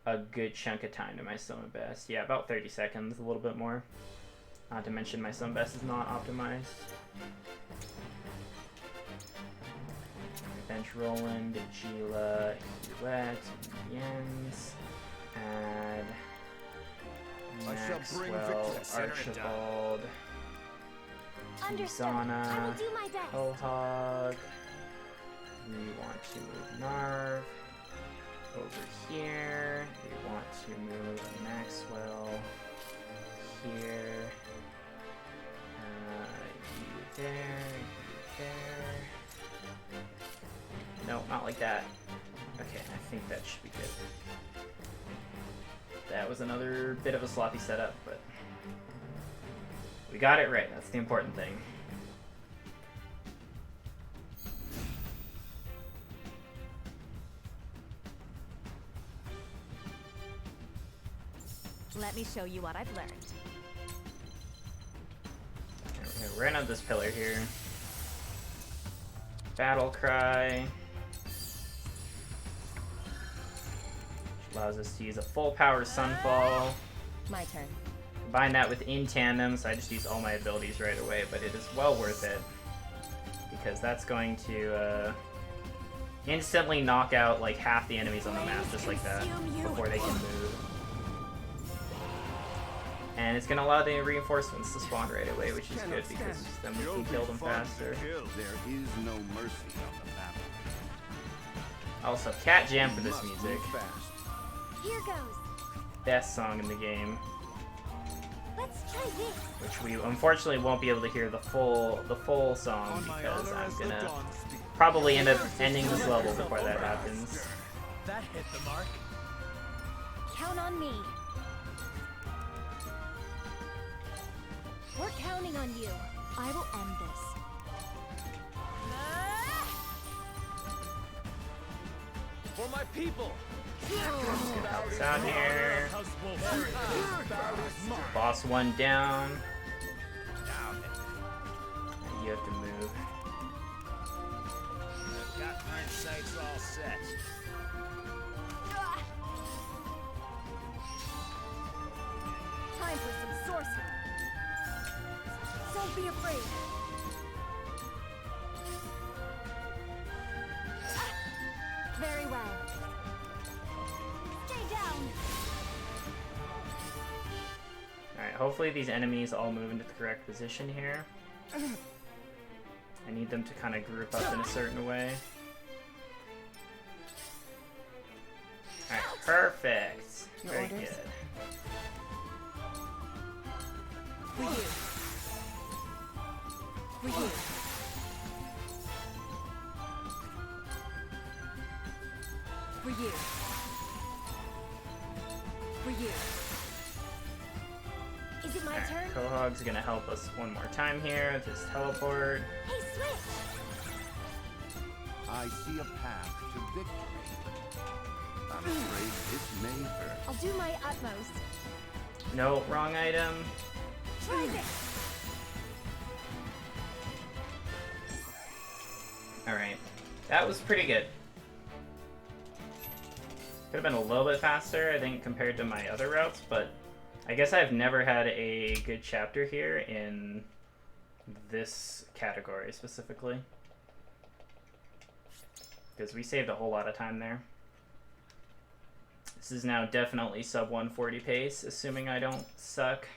A: a good chunk of time to my summon best. Yeah, about 30 seconds, a little bit more. Not to mention my summon best is not optimized. Bench Roland, Gila, Huet, Jens, add Maxwell, Archibald,
B: Understood. I will
A: Zana,
B: do my best.
A: Quahog. We want to move Narv over here. We want to move Maxwell here. You there, you there. No, not like that. Okay, I think that should be good. That was another bit of a sloppy setup, but we got it right. That's the important thing.
B: Let me show you what I've learned.
A: Okay, we're gonna have this pillar here. Battle Cry. Which allows us to use a full power Sunfall.
B: My turn.
A: Combine that with In Tandem, so I just use all my abilities right away, but it is well worth it. Because that's going to instantly knock out like half the enemies on the map just like that before they can move. And it's going to allow the reinforcements to spawn right away, which is good because then we can kill them faster.
C: There is no mercy on the battle.
A: Also, Cat Jam for this music.
C: Move fast.
B: Here goes.
A: Best song in the game.
B: Let's try this.
A: Which we unfortunately won't be able to hear the full song because I'm gonna probably end up ending this level before that happens.
D: That hit the mark.
B: Count on me. We're counting on you. I will end this.
D: For my people.
A: Help us out here. Boss one down. You have to move.
D: I've got my sights all set.
B: Time for some sorcery. Don't be afraid. Very well. Stay down.
A: Alright, hopefully these enemies all move into the correct position here. I need them to kind of group up in a certain way. Alright, perfect. Very good.
B: For you. For you. For you. For you. Is it my turn?
A: Quahog's gonna help us one more time here with his teleport.
B: Hey, switch!
C: I see a path to victory. I'm afraid this may hurt.
B: I'll do my utmost.
A: No, wrong item.
B: Try this!
A: Alright, that was pretty good. Could have been a little bit faster, I think, compared to my other routes, but I guess I've never had a good chapter here in this category specifically. Because we saved a whole lot of time there. This is now definitely sub 140 pace, assuming I don't suck.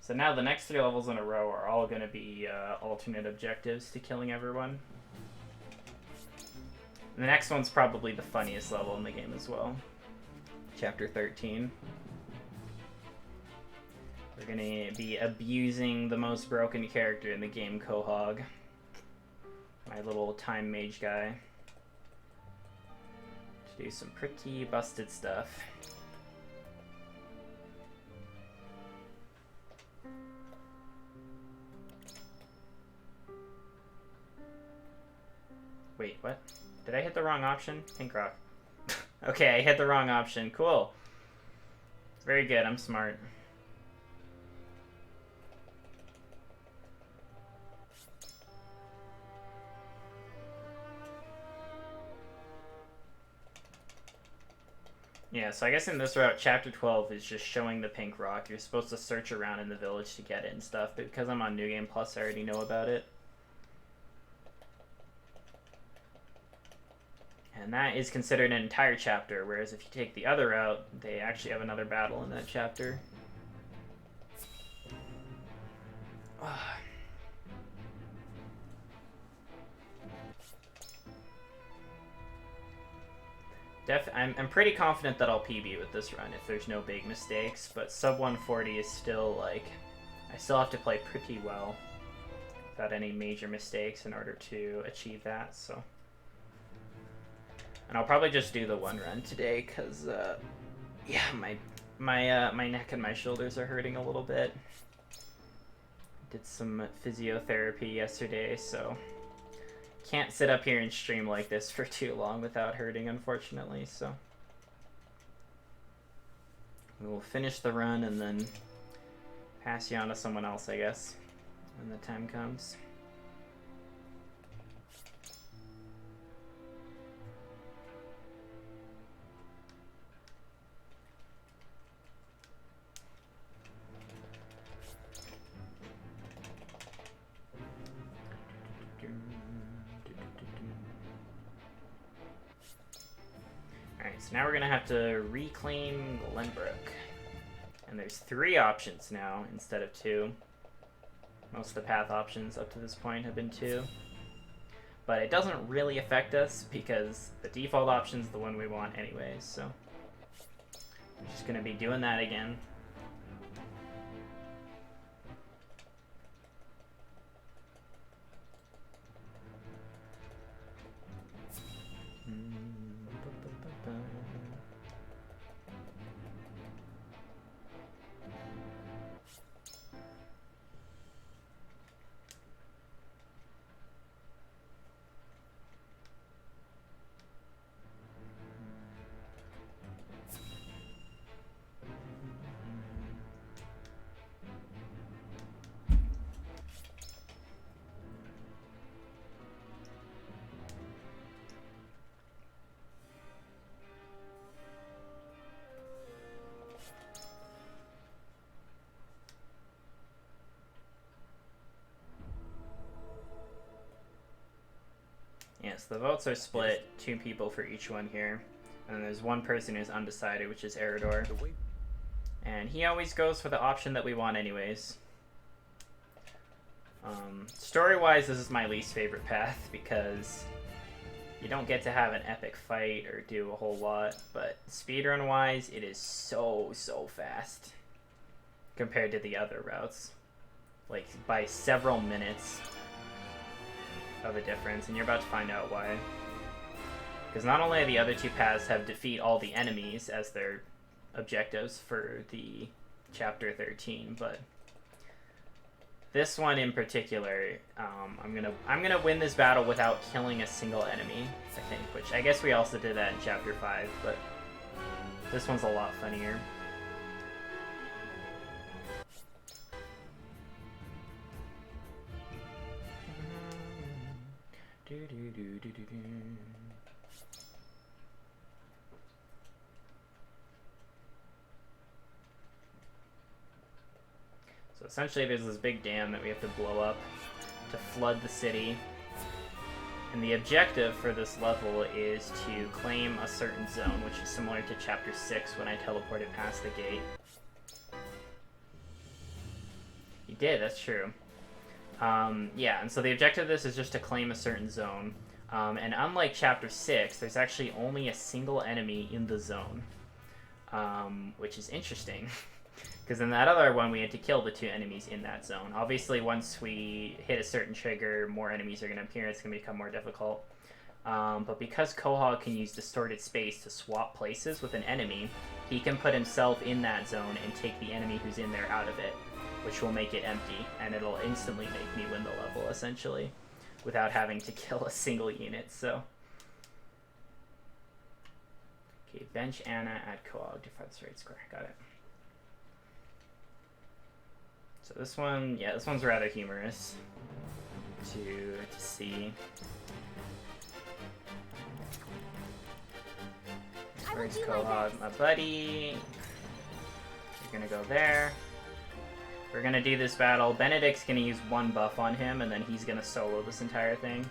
A: So now the next 3 levels in a row are all going to be alternate objectives to killing everyone. And the next one's probably the funniest level in the game as well. Chapter 13. We're going to be abusing the most broken character in the game, Quahog. My little time mage guy. To do some pretty busted stuff. Wait, what? Did I hit the wrong option? Pink rock. Okay, I hit the wrong option. Cool. Very good, I'm smart. Yeah, so I guess in this route, Chapter 12 is just showing the pink rock. You're supposed to search around in the village to get it and stuff, but because I'm on New Game Plus, I already know about it. And that is considered an entire chapter, whereas if you take the other route, they actually have another battle in that chapter. I'm pretty confident that I'll PB with this run if there's no big mistakes, but sub 140 is still, like, I still have to play pretty well without any major mistakes in order to achieve that, so. And I'll probably just do the one run today, because, yeah, my neck and my shoulders are hurting a little bit. Did some physiotherapy yesterday, so can't sit up here and stream like this for too long without hurting, unfortunately, so. We will finish the run and then pass you on to someone else, I guess, when the time comes. Alright, so now we're gonna have to reclaim Glenbrook. And there's 3 options now instead of 2. Most of the path options up to this point have been 2. But it doesn't really affect us because the default option's the one we want anyways, so we're just gonna be doing that again. Yes, the votes are split, 2 people for each one here. And there's one person who's undecided, which is Eridor. And he always goes for the option that we want anyways. Story-wise, this is my least favorite path because you don't get to have an epic fight or do a whole lot, but speedrun-wise, it is so fast compared to the other routes. Like, by several minutes of a difference, and you're about to find out why. Because not only the other 2 paths have defeat all the enemies as their objectives for the chapter 13, but this one in particular, I'm gonna win this battle without killing a single enemy, I think, which I guess we also did that in chapter 5, but this one's a lot funnier. So essentially there's this big dam that we have to blow up to flood the city. And the objective for this level is to claim a certain zone, which is similar to chapter 6 when I teleported past the gate. You did, that's true. Yeah, and so the objective of this is just to claim a certain zone. And unlike Chapter 6, there's actually only a single enemy in the zone. Which is interesting. Because in that other one, we had to kill the 2 enemies in that zone. Obviously, once we hit a certain trigger, more enemies are going to appear, and it's going to become more difficult. But because Quahog can use Distorted Space to swap places with an enemy, he can put himself in that zone and take the enemy who's in there out of it, which will make it empty, and it'll instantly make me win the level, essentially, without having to kill a single unit, so. Okay, bench Anna, add Quahog, defy this right square, got it. So this one, yeah, this one's rather humorous to see.
B: I I will
A: Where's
B: do my
A: Quahog,
B: best.
A: my buddy? You're gonna go there. We're gonna do this battle. Benedict's gonna use one buff on him, and then he's gonna solo this entire thing.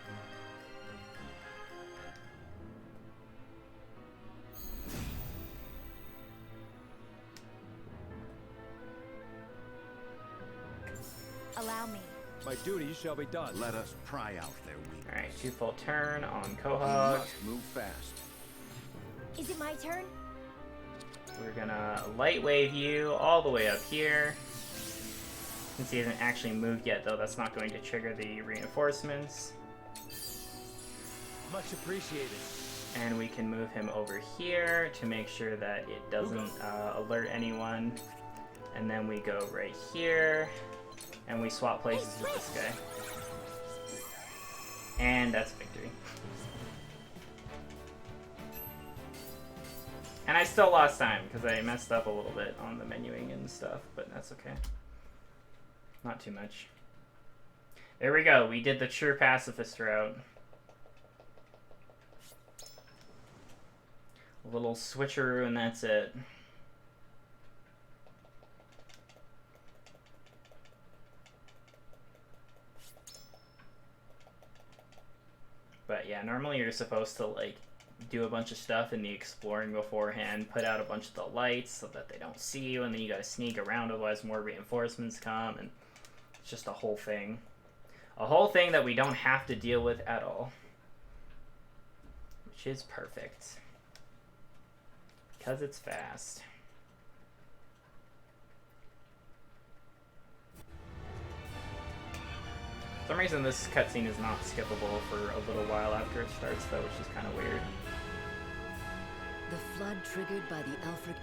B: Allow me.
D: My duty shall be done.
C: Let us pry out their weakness.
A: Alright, 2 full turn on
C: We
A: Quahog.
C: must move fast.
B: Is it my turn?
A: We're gonna light wave you all the way up here. Since he hasn't actually moved yet, though, that's not going to trigger the reinforcements.
D: Much appreciated.
A: And we can move him over here to make sure that it doesn't alert anyone. And then we go right here, and we swap places with this guy. And that's victory. And I still lost time, because I messed up a little bit on the menuing and stuff, but that's okay. Not too much. There we go, we did the true pacifist route. A little switcheroo and that's it. But yeah, normally you're supposed to like do a bunch of stuff in the exploring beforehand, put out a bunch of the lights so that they don't see you, and then you gotta sneak around, otherwise more reinforcements come, and it's just a whole thing. A whole thing that we don't have to deal with at all. Which is perfect. Because it's fast. For some reason this cutscene is not skippable for a little while after it starts though, which is kind of weird.
E: The flood triggered by the Alfred...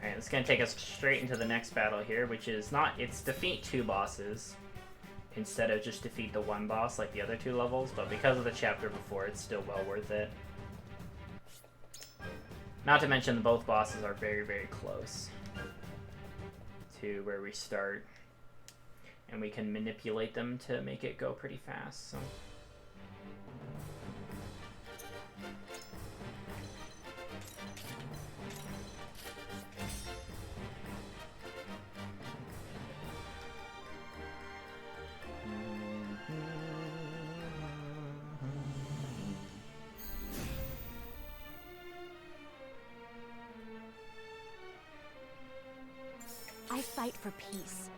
A: Alright, it's gonna take us straight into the next battle here, which is it's defeat 2 bosses instead of just defeat the 1 boss like the other 2 levels, but because of the chapter before, it's still well worth it. Not to mention both bosses are very, very close to where we start, and we can manipulate them to make it go pretty fast, so...
B: I fight for peace.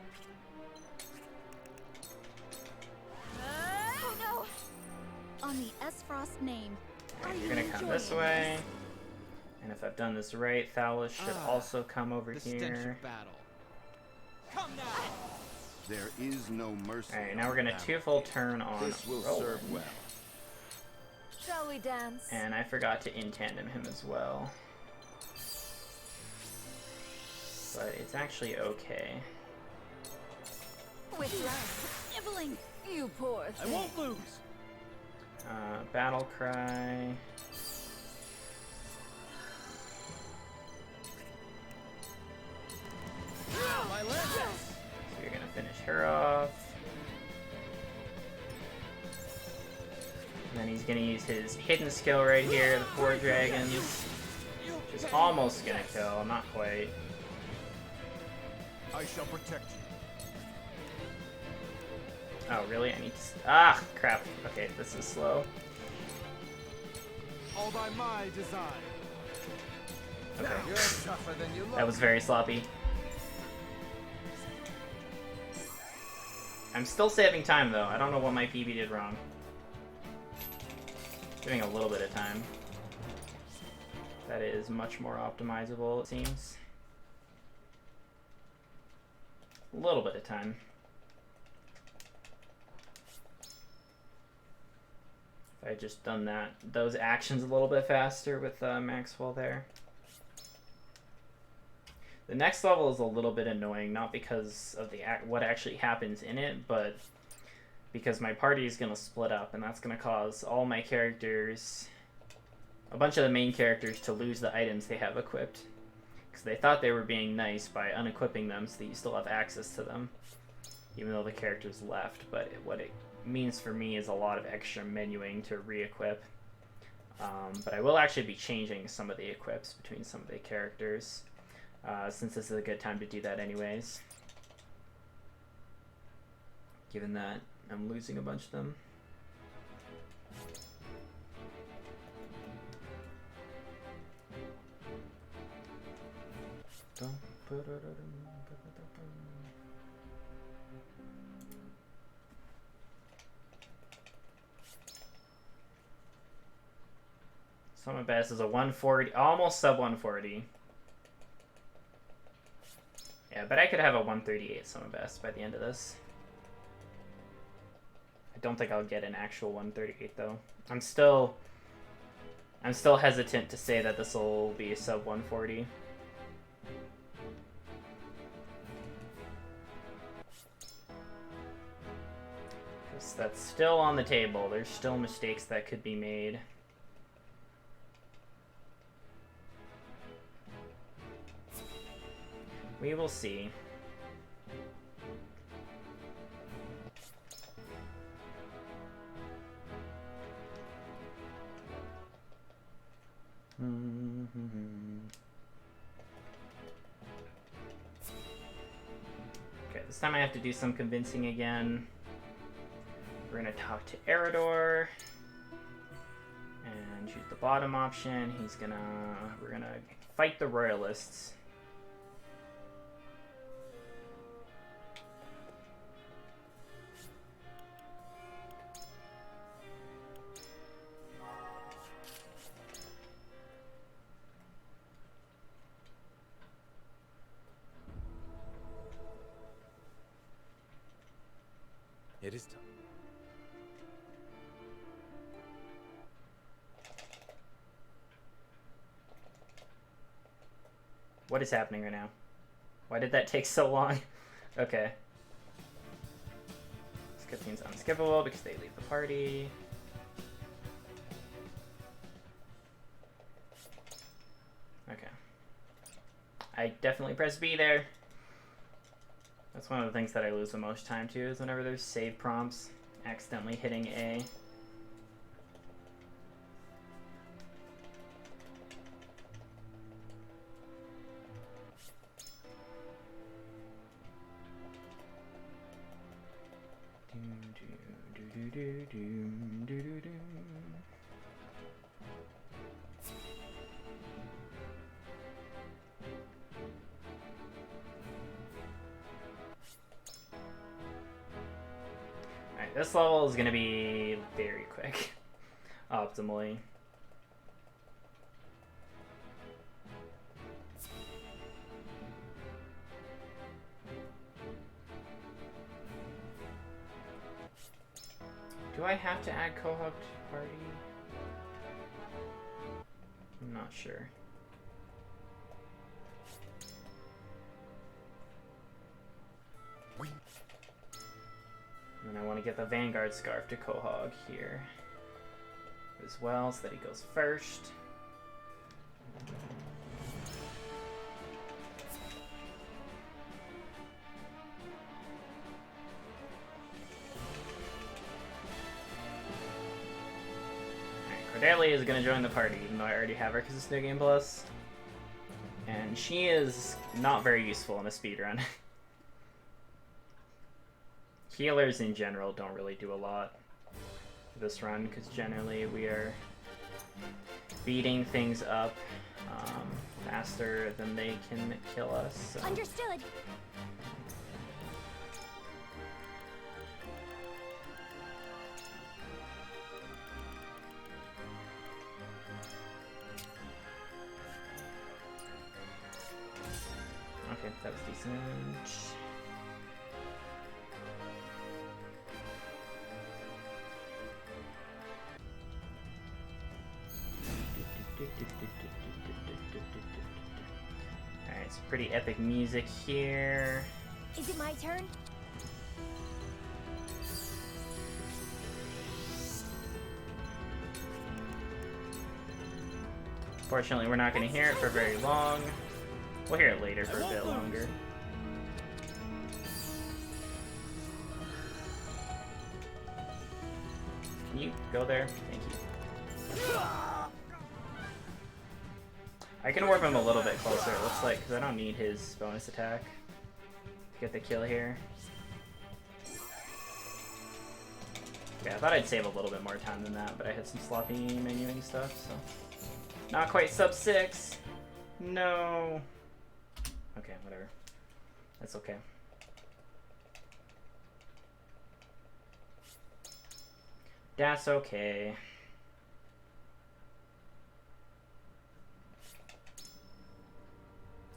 B: Oh no! On the S-Frost name.
A: Alright, you're gonna come this way. And if I've done this right, Thalus should also come over
D: The stench
A: here.
D: of battle. Come now.
C: There is no mercy.
A: Alright,
C: on
A: now we're
C: the
A: gonna
C: battle.
A: 2 full turn on
C: This will
A: Roland.
C: serve well.
B: Shall we dance?
A: And I forgot to in-tandem him as well. But it's actually okay.
B: With love. Sniveling. You poor
D: I
B: thing.
D: won't lose.
A: Battle Cry.
D: My legends.
A: So you're gonna finish her off. And then he's gonna use his hidden skill right here, the 4 dragons. Which is almost gonna kill, not quite.
C: I shall protect you.
A: Oh, really? I need to... Ah, crap. Okay, this is slow.
C: All by my design.
A: Okay.
C: You're tougher than you look.
A: That was very sloppy. I'm still saving time, though. I don't know what my PB did wrong. Giving a little bit of time. That is much more optimizable, it seems. A little bit of time. If I had just done those actions a little bit faster with Maxwell there. The next level is a little bit annoying, not because of what actually happens in it, but because my party is going to split up, and that's going to cause all my characters, a bunch of the main characters, to lose the items they have equipped. Because they thought they were being nice by unequipping them so that you still have access to them, even though the character's left. But what it means for me is a lot of extra menuing to re-equip. But I will actually be changing some of the equips between some of the characters, since this is a good time to do that anyways, given that I'm losing a bunch of them. Summon best is a 140, almost sub 140. Yeah, but I could have a 138 summon best by the end of this. I don't think I'll get an actual 138 though. I'm still hesitant to say that this will be a sub 140. Because that's still on the table. There's still mistakes that could be made. We will see. Okay, this time I have to do some convincing again. We're gonna talk to Eridor and choose the bottom option. We're gonna fight the Royalists.
F: It is time.
A: What is happening right now? Why did that take so long? Okay. This cutscene's unskippable because they leave the party. Okay. I definitely press B there. That's one of the things that I lose the most time to, is whenever there's save prompts, accidentally hitting A. Alright, this level is gonna be very quick, optimally. Do I have to add Quahog to party? I'm not sure. And I want to get the Vanguard Scarf to Quahog here as well, so that he goes first. Cordelia is going to join the party, even though I already have her because it's New Game Plus. And she is not very useful in a speedrun. Healers in general don't really do a lot for this run, because generally we are beating things up faster than they can kill us. So.
B: Understood.
A: Okay, that was decent. Alright, some pretty epic music here.
B: Is it my turn?
A: Fortunately, we're not going to hear it for very long. We'll hear it later for a bit longer. Can you go there? Thank you. I can warp him a little bit closer, it looks like, because I don't need his bonus attack to get the kill here. Yeah, I thought I'd save a little bit more time than that, but I had some sloppy menuing stuff, so... Not quite sub 6! No! Okay, whatever. That's okay. That's okay.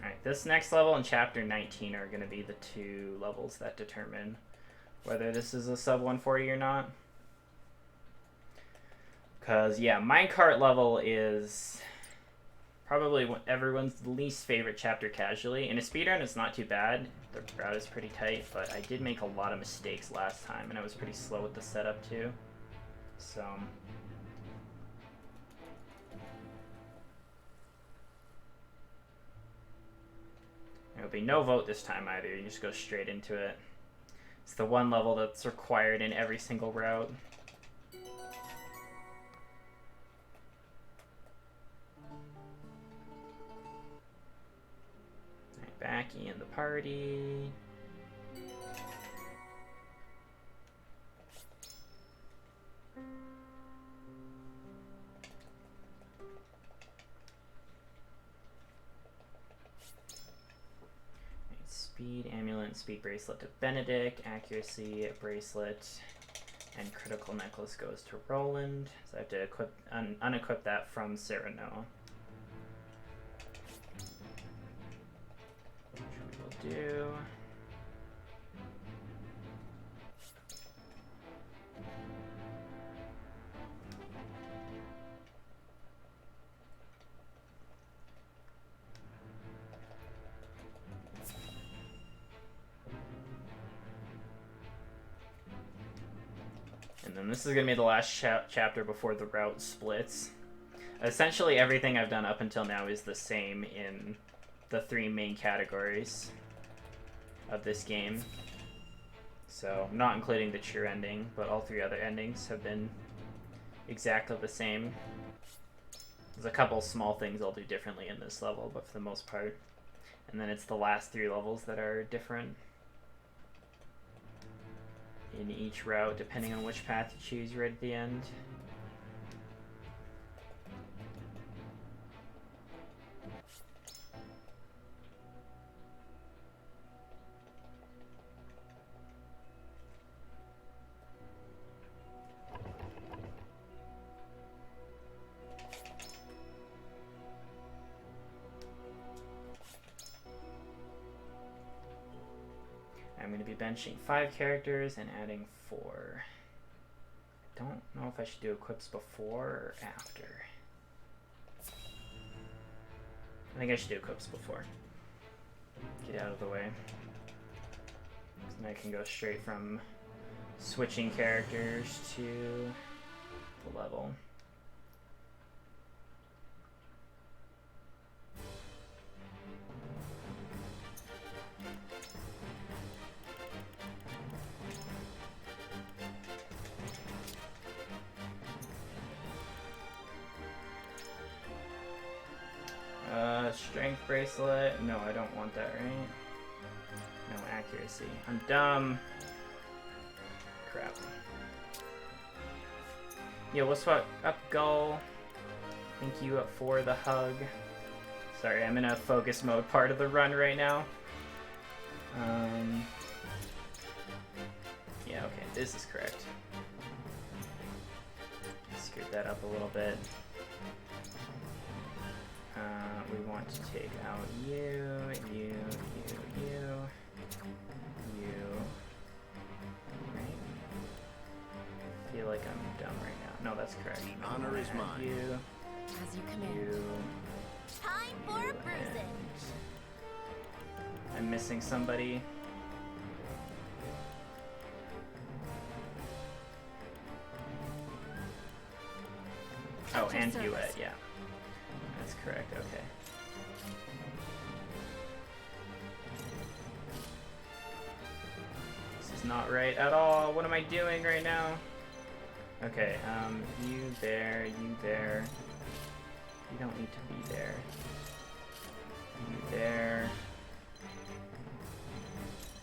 A: Alright, this next level and chapter 19 are going to be the 2 levels that determine whether this is a sub 140 or not. Because, yeah, minecart level is probably everyone's least favorite chapter casually. In a speedrun, it's not too bad. The route is pretty tight, but I did make a lot of mistakes last time, and I was pretty slow with the setup, too. So... There'll be no vote this time either, you just go straight into it. It's the one level that's required in every single route. Alright, Backy in the party. Speed amulet, speed bracelet to Benedict, accuracy bracelet, and critical necklace goes to Roland. So I have to equip, unequip that from Cyrano. Which we will do. And then this is going to be the last chapter before the route splits. Essentially everything I've done up until now is the same in the 3 main categories of this game. So, not including the true ending, but all 3 other endings have been exactly the same. There's a couple small things I'll do differently in this level, but for the most part. And then it's the last 3 levels that are different in each route, depending on which path you choose right at the end. I'm going to be benching 5 characters and adding 4. I don't know if I should do equips before or after. I think I should do equips before. Get out of the way. Then I can go straight from switching characters to the level. Strength bracelet. No, I don't want that, right? No accuracy. I'm dumb. Crap. Yo, what's up, Gull? Thank you for the hug. Sorry, I'm in a focus mode part of the run right now. Yeah, okay, this is correct. Screwed that up a little bit. We want to take out you. Right? I feel like I'm dumb right now. No, that's correct.
C: The honor is mine.
B: As you command. Time for bruising.
A: I'm missing somebody. Oh, and Duet, yeah. That's correct, okay. This is not right at all. What am I doing right now? Okay, you there, you there. You don't need to be there. You there.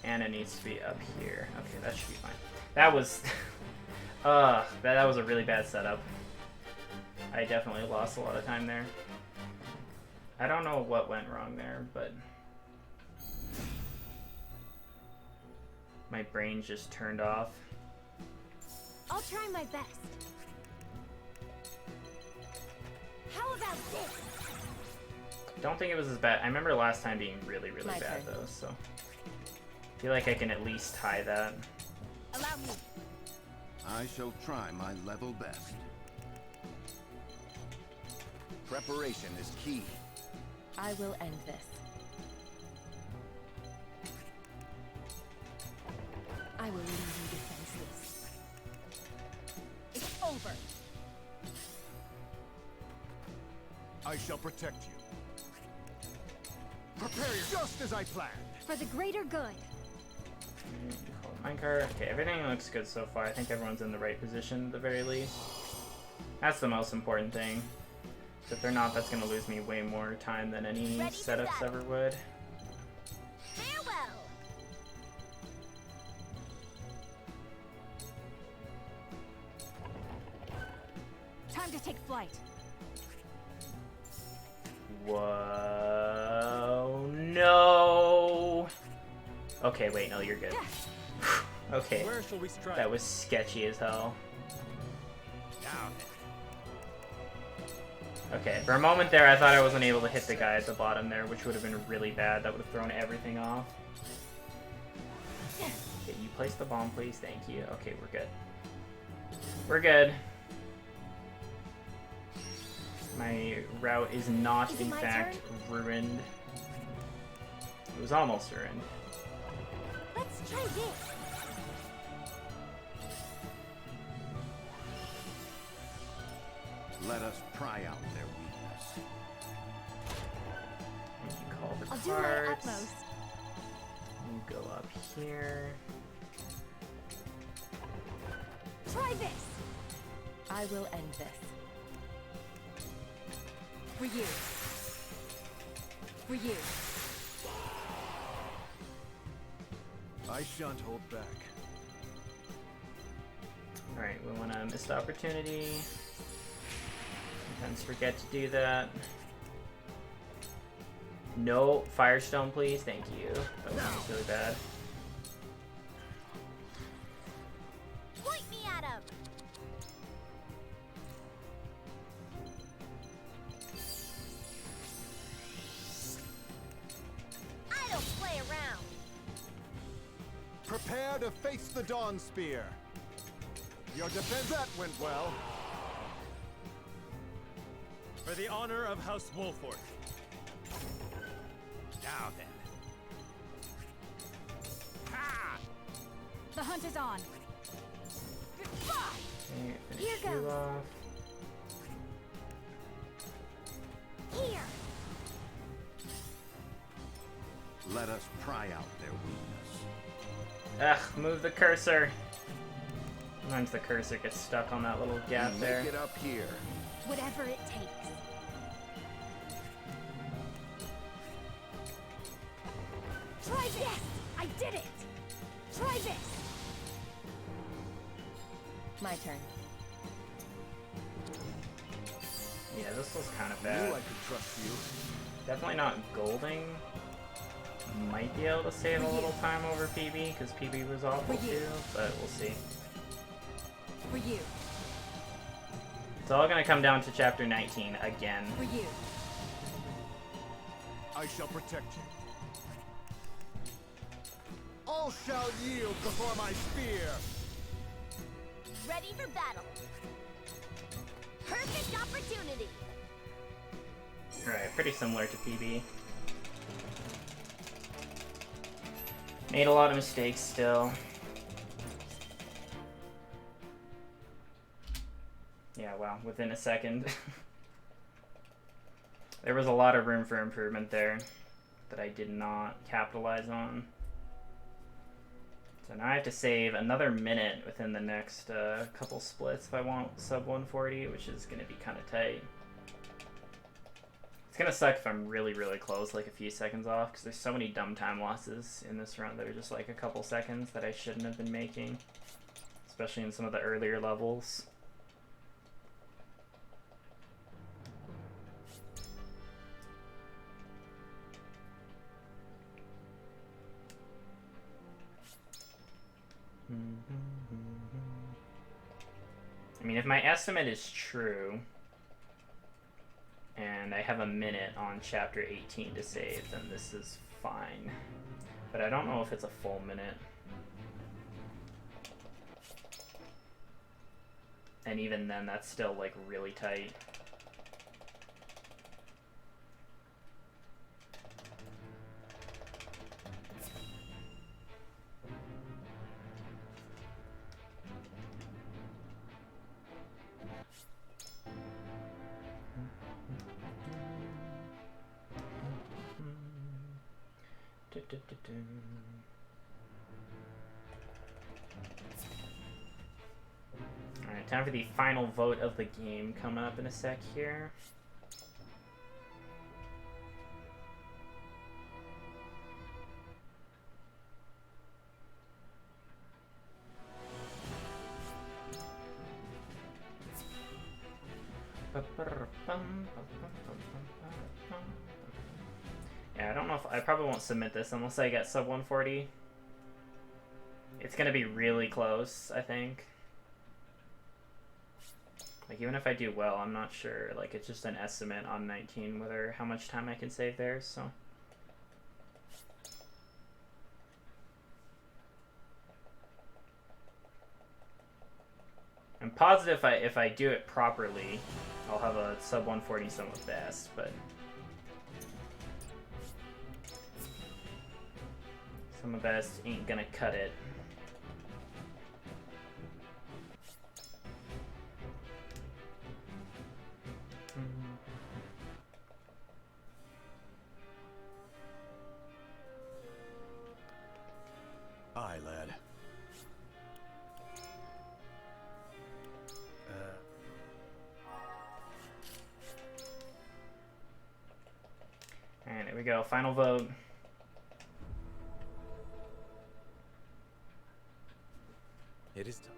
A: Anna needs to be up here. Okay, that should be fine. That was... that was a really bad setup. I definitely lost a lot of time there. I don't know what went wrong there, but... my brain just turned off.
B: I'll try my best. How about this?
A: Don't think it was as bad. I remember last time being really, really bad though, so... I feel like I can at least tie that.
B: Allow me.
C: I shall try my level best. Preparation is key.
E: I will end this. I will leave you defenseless.
B: It's over.
F: I shall protect you. Prepare you just as I planned.
B: For the greater good.
A: Minecart. Okay, everything looks good so far. I think everyone's in the right position at the very least. That's the most important thing. If they're not, that's going to lose me way more time than any setups ever would.
B: Farewell. Time to take flight.
A: Whoa, no. Okay, wait, no, you're good. Okay,
D: Where shall we strike?
A: that was sketchy as hell.
D: Now
A: Okay, for a moment there, I thought I wasn't able to hit the guy at the bottom there, which would have been really bad. That would have thrown everything off. Okay, you place the bomb, please. Thank you. Okay, we're good. We're good. My route is not, in fact, ruined. It was almost ruined.
B: Let's try this.
C: Let us pry out their weakness.
A: You call the
B: I'll do my
A: cards.
B: utmost.
A: You go up here.
B: Try this.
E: I will end this.
B: For you. For you.
F: I shan't hold back.
A: Alright, we want to miss the opportunity. Sometimes forget to do that. No, Firestone, please. Thank you. That was really bad.
B: Point me at him. I don't play around.
F: Prepare to face the Dawn Spear. Your defense that went well.
D: For the honor of House Wolford. Now then. Ha!
B: The hunt is on. Goodbye.
A: Okay, finish
B: Here
A: you
B: goes.
A: off.
B: Here.
C: Let us pry out their weakness.
A: Ugh, move the cursor. Sometimes the cursor gets stuck on that little gap there.
C: Make it up here.
B: Whatever it takes. Try this. Yes, I did it. Try this.
E: My turn.
A: Yeah, this was kind of
F: Knew
A: bad.
F: I could trust you.
A: Definitely not Golding. Might be able to save a little time over PB, because PB was awful
B: For you.
A: too, but we'll see.
B: For you.
A: It's all gonna come down to chapter 19 again.
B: For you.
F: I shall protect you. All shall yield before my spear.
B: Ready for battle. Perfect opportunity.
A: Alright, pretty similar to PB. Made a lot of mistakes still. Yeah, wow, within a second. There was a lot of room for improvement there that I did not capitalize on. So now I have to save another minute within the next couple splits if I want sub 140, which is going to be kind of tight. It's going to suck if I'm really, really close, like a few seconds off, because there's so many dumb time losses in this run that are just like a couple seconds that I shouldn't have been making, especially in some of the earlier levels. I mean, if my estimate is true, and I have a minute on chapter 18 to save, then this is fine. But I don't know if it's a full minute. And even then, that's still, like, really tight. Alright, time for the final vote of the game coming up in a sec here. Yeah, I don't know if I probably won't submit this unless I get sub 140. It's gonna be really close, I think. Like, even if I do well, I'm not sure. Like, it's just an estimate on 19 whether how much time I can save there, so. I'm positive if I do it properly, I'll have a sub 140 some of best, but some of best ain't gonna cut it.
F: Aye, lad.
A: And here we go, final vote.
G: It is time.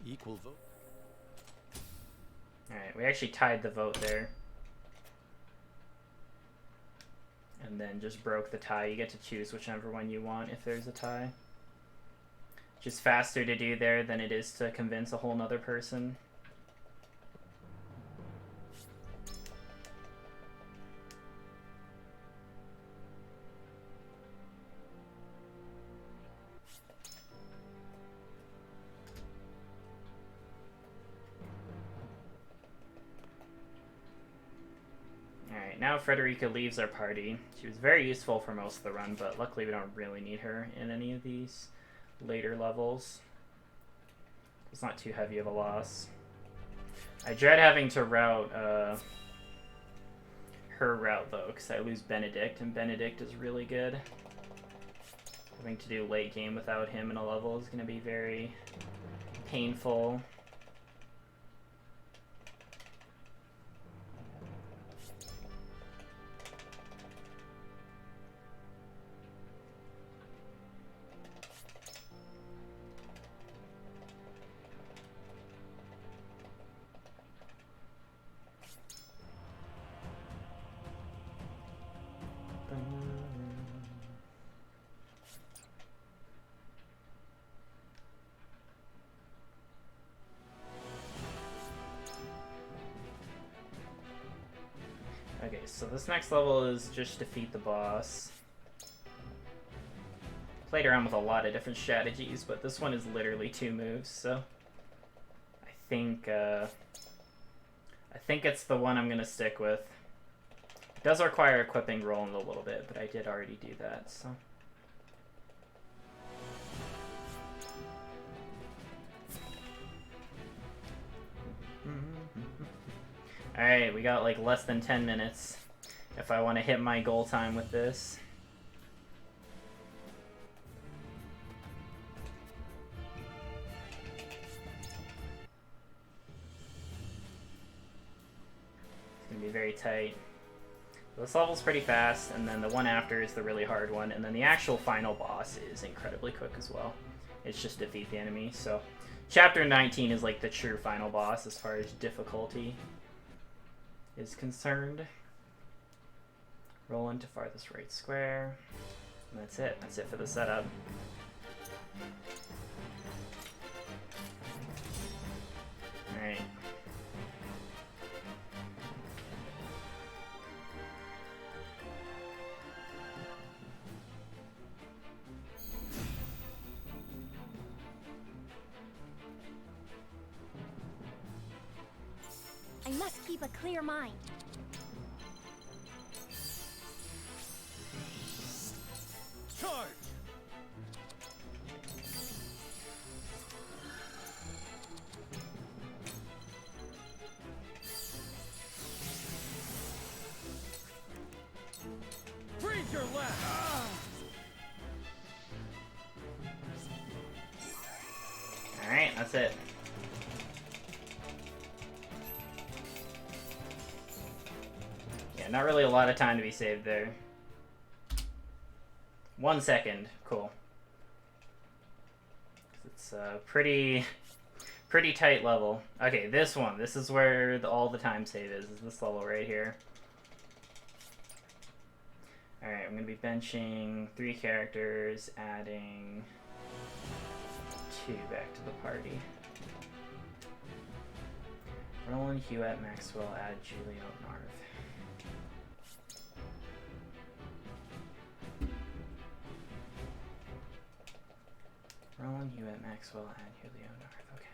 G: Equal vote.
A: Alright, we actually tied the vote there. And then just broke the tie. You get to choose whichever one you want if there's a tie. Just faster to do there than it is to convince a whole nother person. Now Frederica leaves our party. She was very useful for most of the run, but luckily we don't really need her in any of these later levels. It's not too heavy of a loss. I dread having to route her route though, because I lose Benedict, and Benedict is really good. Having to do late game without him in a level is going to be very painful. Okay, so this next level is just defeat the boss. Played around with a lot of different strategies, but this one is literally 2 moves, so I think it's the one I'm gonna stick with. It does require equipping rolling a little bit, but I did already do that, so. Alright, we got like less than 10 minutes if I want to hit my goal time with this. It's gonna be very tight. This level's pretty fast, and then the one after is the really hard one, and then the actual final boss is incredibly quick as well. It's just defeat the enemy, so Chapter 19 is like the true final boss as far as difficulty is concerned. Roll into farthest right square, and that's it. That's it for the setup. Alright.
B: I must keep a clear mind.
F: Charge! Freeze your left!
A: Alright, that's it. Yeah, not really a lot of time to be saved there. 1 second. Cool. It's a pretty tight level. Okay, this one. This is where all the time save is this level right here. Alright, I'm going to be benching 3 characters, adding 2 back to the party. Roland, Hewitt, Maxwell, add Julio, Narv. Roland, Hewitt, Maxwell, and Julio North. Okay.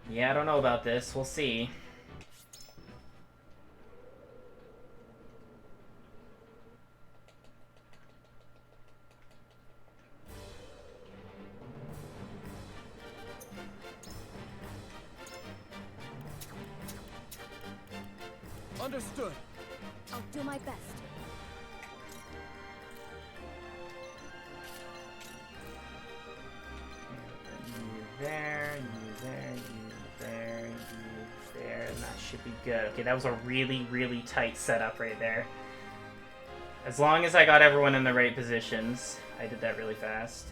A: Yeah, I don't know about this. We'll see.
F: Understood.
B: I'll do my best.
A: You there, you there, you there, you there, and that should be good. Okay, that was a really, really tight setup right there. As long as I got everyone in the right positions, I did that really fast.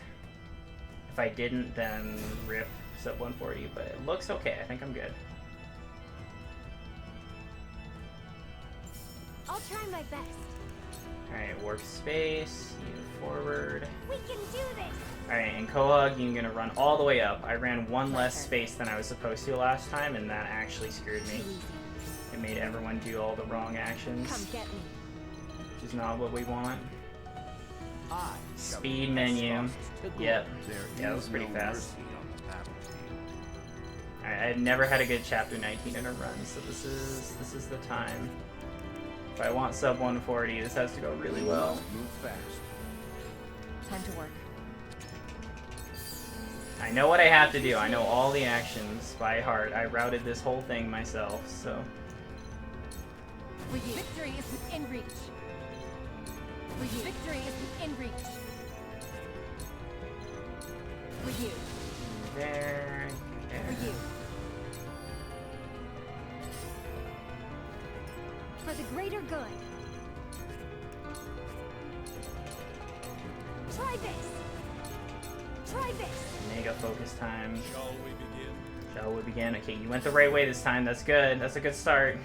A: If I didn't, then rip sub 140, but it looks okay. I think I'm good.
B: I'll try my best.
A: Alright, warp space, you forward.
B: We can do this.
A: Alright, and Kohog, you're gonna run all the way up. I ran one less space than I was supposed to last time, and that actually screwed me. It made everyone do all the wrong actions,
B: Come get me.
A: which is not what we want.
F: I
A: Speed menu. Yep.
C: There
A: Yeah, that was
C: is
A: pretty
C: no
A: fast.
C: mercy on the battlefield.
A: Alright, I've never had a good Chapter 19 in a run, so this is the time. If I want sub 140, this has to go really well.
F: Move fast.
E: Time to work.
A: I know what I have to do. I know all the actions by heart. I routed this whole thing myself, so...
B: With you. Victory is within reach. With you. Victory is within reach. With you.
A: There,
B: With
A: there.
B: you. For the greater good. Try this. Try this.
A: Mega focus time.
F: Shall we begin?
A: Shall we begin? Okay, you went the right way this time. That's good. That's a good start.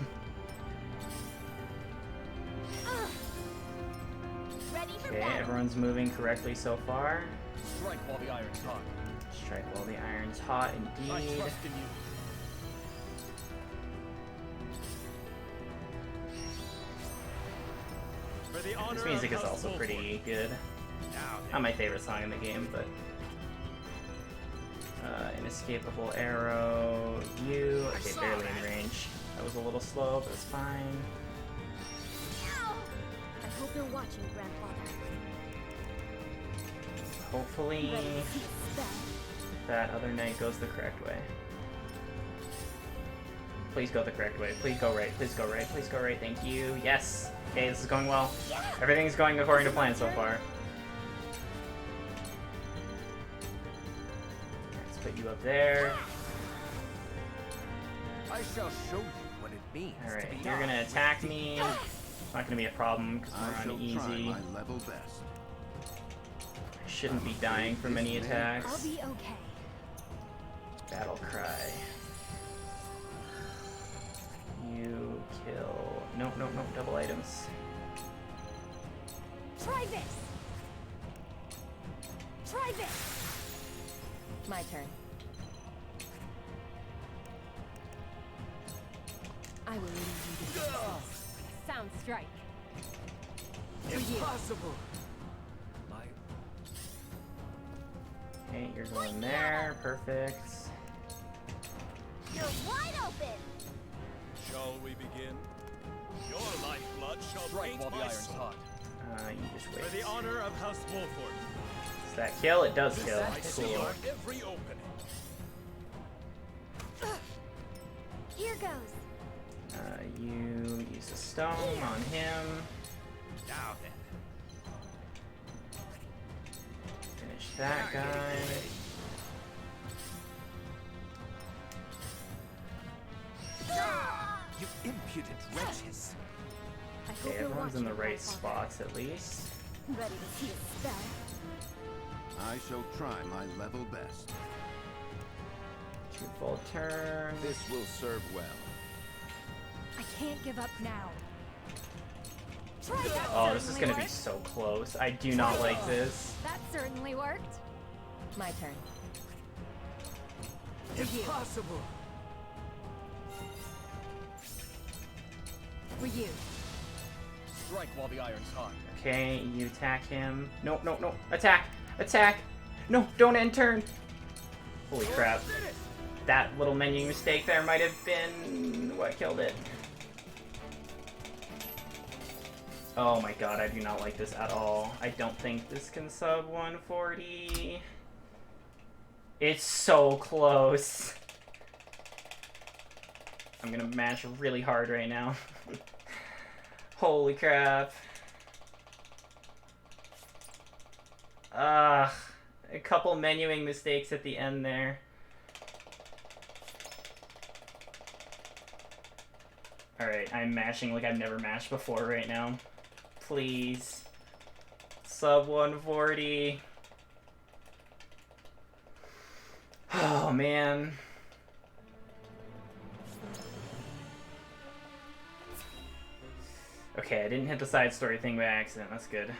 B: Ready for
A: Okay,
B: battle.
A: everyone's moving correctly so far.
F: Strike while the iron's hot.
A: Strike while the iron's hot,
F: I
A: indeed.
F: trust in you. For the honor
A: This music
F: of
A: is
F: House
A: also
F: Wolford.
A: pretty good.
F: Now
A: Not my favorite song in the game, but... Inescapable arrow, you. Okay, barely in range. That was a little slow, but it's fine.
B: Ow! I hope you're watching, Grandfather.
A: Hopefully
B: Ready to see a spell?
A: that other knight goes the correct way. Please go the correct way. Please go right. Please go right. Please go right. Thank you. Yes. Okay, this is going well. Everything's going according to plan so far. Let's put you up there.
D: I shall show you what it means
A: Alright,
D: to be
A: you're gonna attack me. It's not gonna be a problem because
C: I
A: we're
C: shall
A: on
C: try
A: easy.
C: my level best.
A: I shouldn't be dying from any
B: I'll
A: attacks.
B: be okay.
A: Battle cry. You kill. No, no, no, double items.
B: Try this. Try this.
E: My turn. I will lead you to success.
B: Sound strike.
D: impossible. My
A: Okay, you're going there. Perfect.
B: You're wide open.
F: Shall we begin? Your lifeblood shall
D: strike
F: paint
D: while the
F: my
D: iron's
F: soul.
D: hot.
A: You just wait.
F: For the honor of House Wolford,
A: Does that kill? It does kill.
F: I seal
A: Cool.
F: every opening.
B: Here goes.
A: You use a stone on him.
F: Now then.
A: Finish that guy.
D: You impudent wretches.
B: I hope
A: Okay,
B: you're
A: everyone's in
B: watching
A: the right
B: my father.
A: spots at least.
B: Ready to see a spell?
C: I shall try my level best.
A: 2 full turns.
C: This will serve well.
B: I can't give up now. Try that.
A: Oh, this is
B: certainly
A: gonna be
B: worked.
A: so close. I do not like this.
B: That certainly worked.
E: My turn.
D: Impossible.
B: For you.
D: Strike while the iron's hot.
A: Okay, you attack him. No, no, no. Attack! Attack! No, don't end turn! Holy crap. That little menu mistake there might have been what killed it. Oh my god, I do not like this at all. I don't think this can sub 140. It's so close. I'm gonna mash really hard right now. Holy crap. A couple menuing mistakes at the end there. Alright, I'm mashing like I've never mashed before right now. Please. Sub 140. Oh, man. Okay, I didn't hit the side story thing by accident. That's good.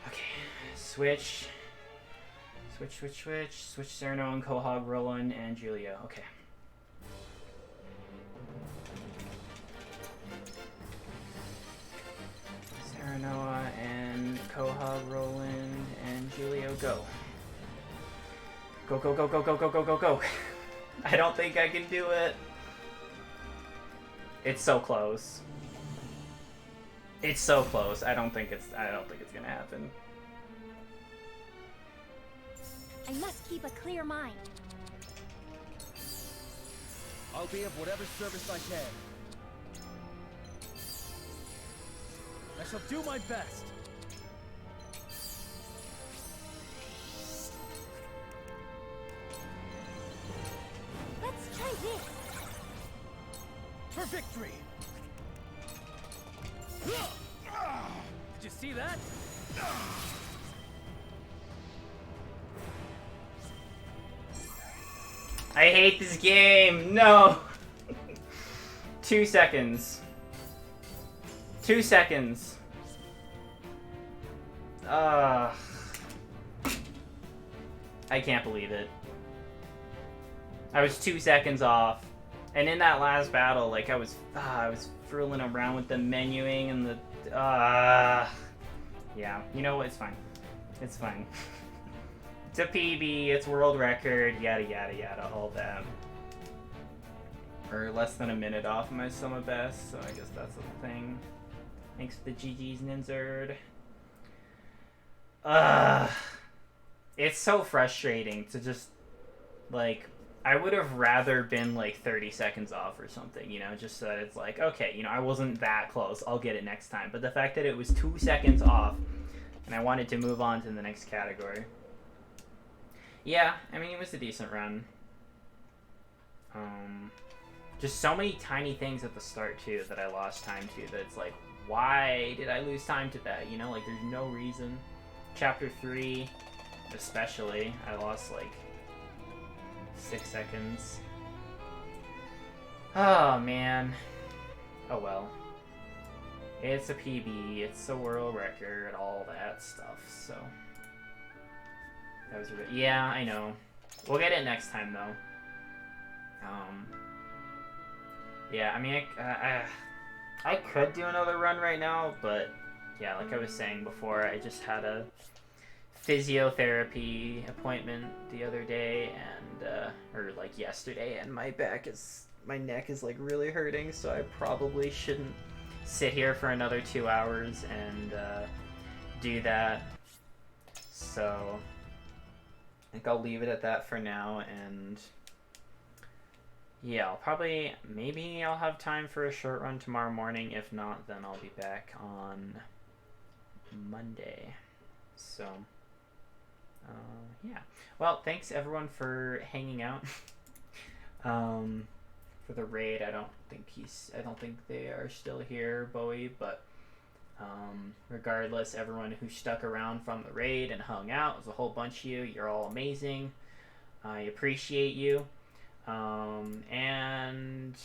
A: Okay, switch. Switch Serno and Quahog, Roland, and Julio. Okay. Serenoa and Quahog, Roland, and Julio, go. Go, go, go, go, go, go, go, go, go. I don't think I can do it. It's so close. It's so close. I don't think it's gonna happen.
B: I must keep a clear mind.
D: I'll be of whatever service I can. I shall do my best.
B: Let's try this.
D: For victory! Did you see that?
A: I hate this game. No. 2 seconds. 2 seconds. I can't believe it. I was 2 seconds off. And in that last battle, like I was fooling around with the menuing and the yeah, you know what? It's fine. It's fine. It's a PB, it's world record, yada yada yada, all that. Or less than a minute off my summer best, so I guess that's the thing. Thanks for the GG's, Ninzerd. It's so frustrating to just, like, I would have rather been, like, 30 seconds off or something, you know, just so that it's like, okay, you know, I wasn't that close, I'll get it next time. But the fact that it was 2 seconds off, and I wanted to move on to the next category. Yeah, I mean, it was a decent run. Just so many tiny things at the start, too, that I lost time to, that it's like, why did I lose time to that, you know? Like, there's no reason. Chapter 3, especially, I lost, like, 6 seconds. Oh, man. Oh, well. It's a PB, it's a world record, all that stuff, so... That was yeah, I know. We'll get it next time, though. Yeah, I mean, I could do another run right now, but yeah, like I was saying before, I just had a physiotherapy appointment the other day, and or like yesterday, and my neck is like really hurting, so I probably shouldn't sit here for another 2 hours and do that. So I think I'll leave it at that for now, and yeah, maybe I'll have time for a short run tomorrow morning. If not, then I'll be back on Monday. So, yeah. Well, thanks everyone for hanging out. For the raid, I don't think they are still here, Bowie, but regardless, everyone who stuck around from the raid and hung out, there's a whole bunch of you. You're all amazing. I appreciate you. And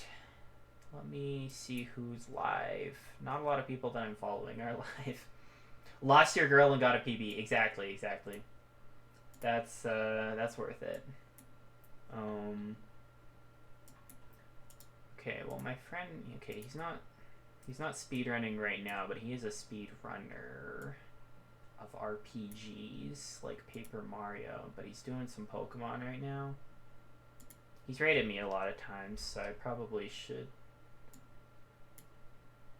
A: let me see who's live. Not a lot of people that I'm following are live. Lost your girl and got a PB. Exactly. That's worth it. Okay, well my friend, okay, he's not speedrunning right now, but he is a speedrunner of RPGs, like Paper Mario, but he's doing some Pokemon right now. He's rated me a lot of times, so I probably should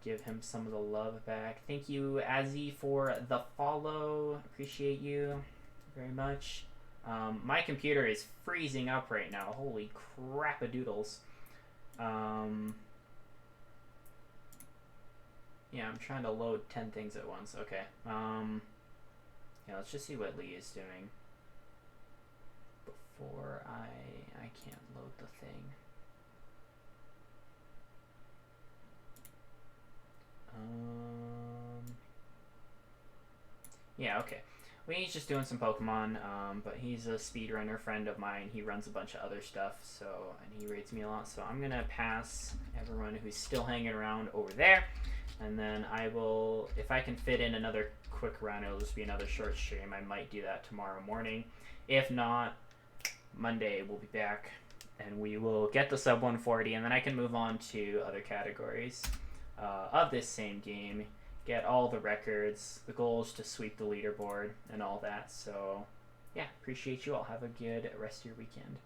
A: give him some of the love back. Thank you, Azzy, for the follow. Appreciate you very much. My computer is freezing up right now. Holy crap-a-doodles. Yeah, I'm trying to load 10 things at once. Okay. Yeah, let's just see what Lee is doing before I can't load the thing. Yeah, okay. He's just doing some Pokemon, but he's a speedrunner friend of mine. He runs a bunch of other stuff, so, and he rates me a lot, so I'm gonna pass everyone who's still hanging around over there, and then I will, if I can fit in another quick run, it'll just be another short stream. I might do that tomorrow morning. If not, Monday we'll be back, and we will get the sub 140, and then I can move on to other categories of this same game. Get all the records. The goal is to sweep the leaderboard and all that. So, yeah, appreciate you all. Have a good rest of your weekend.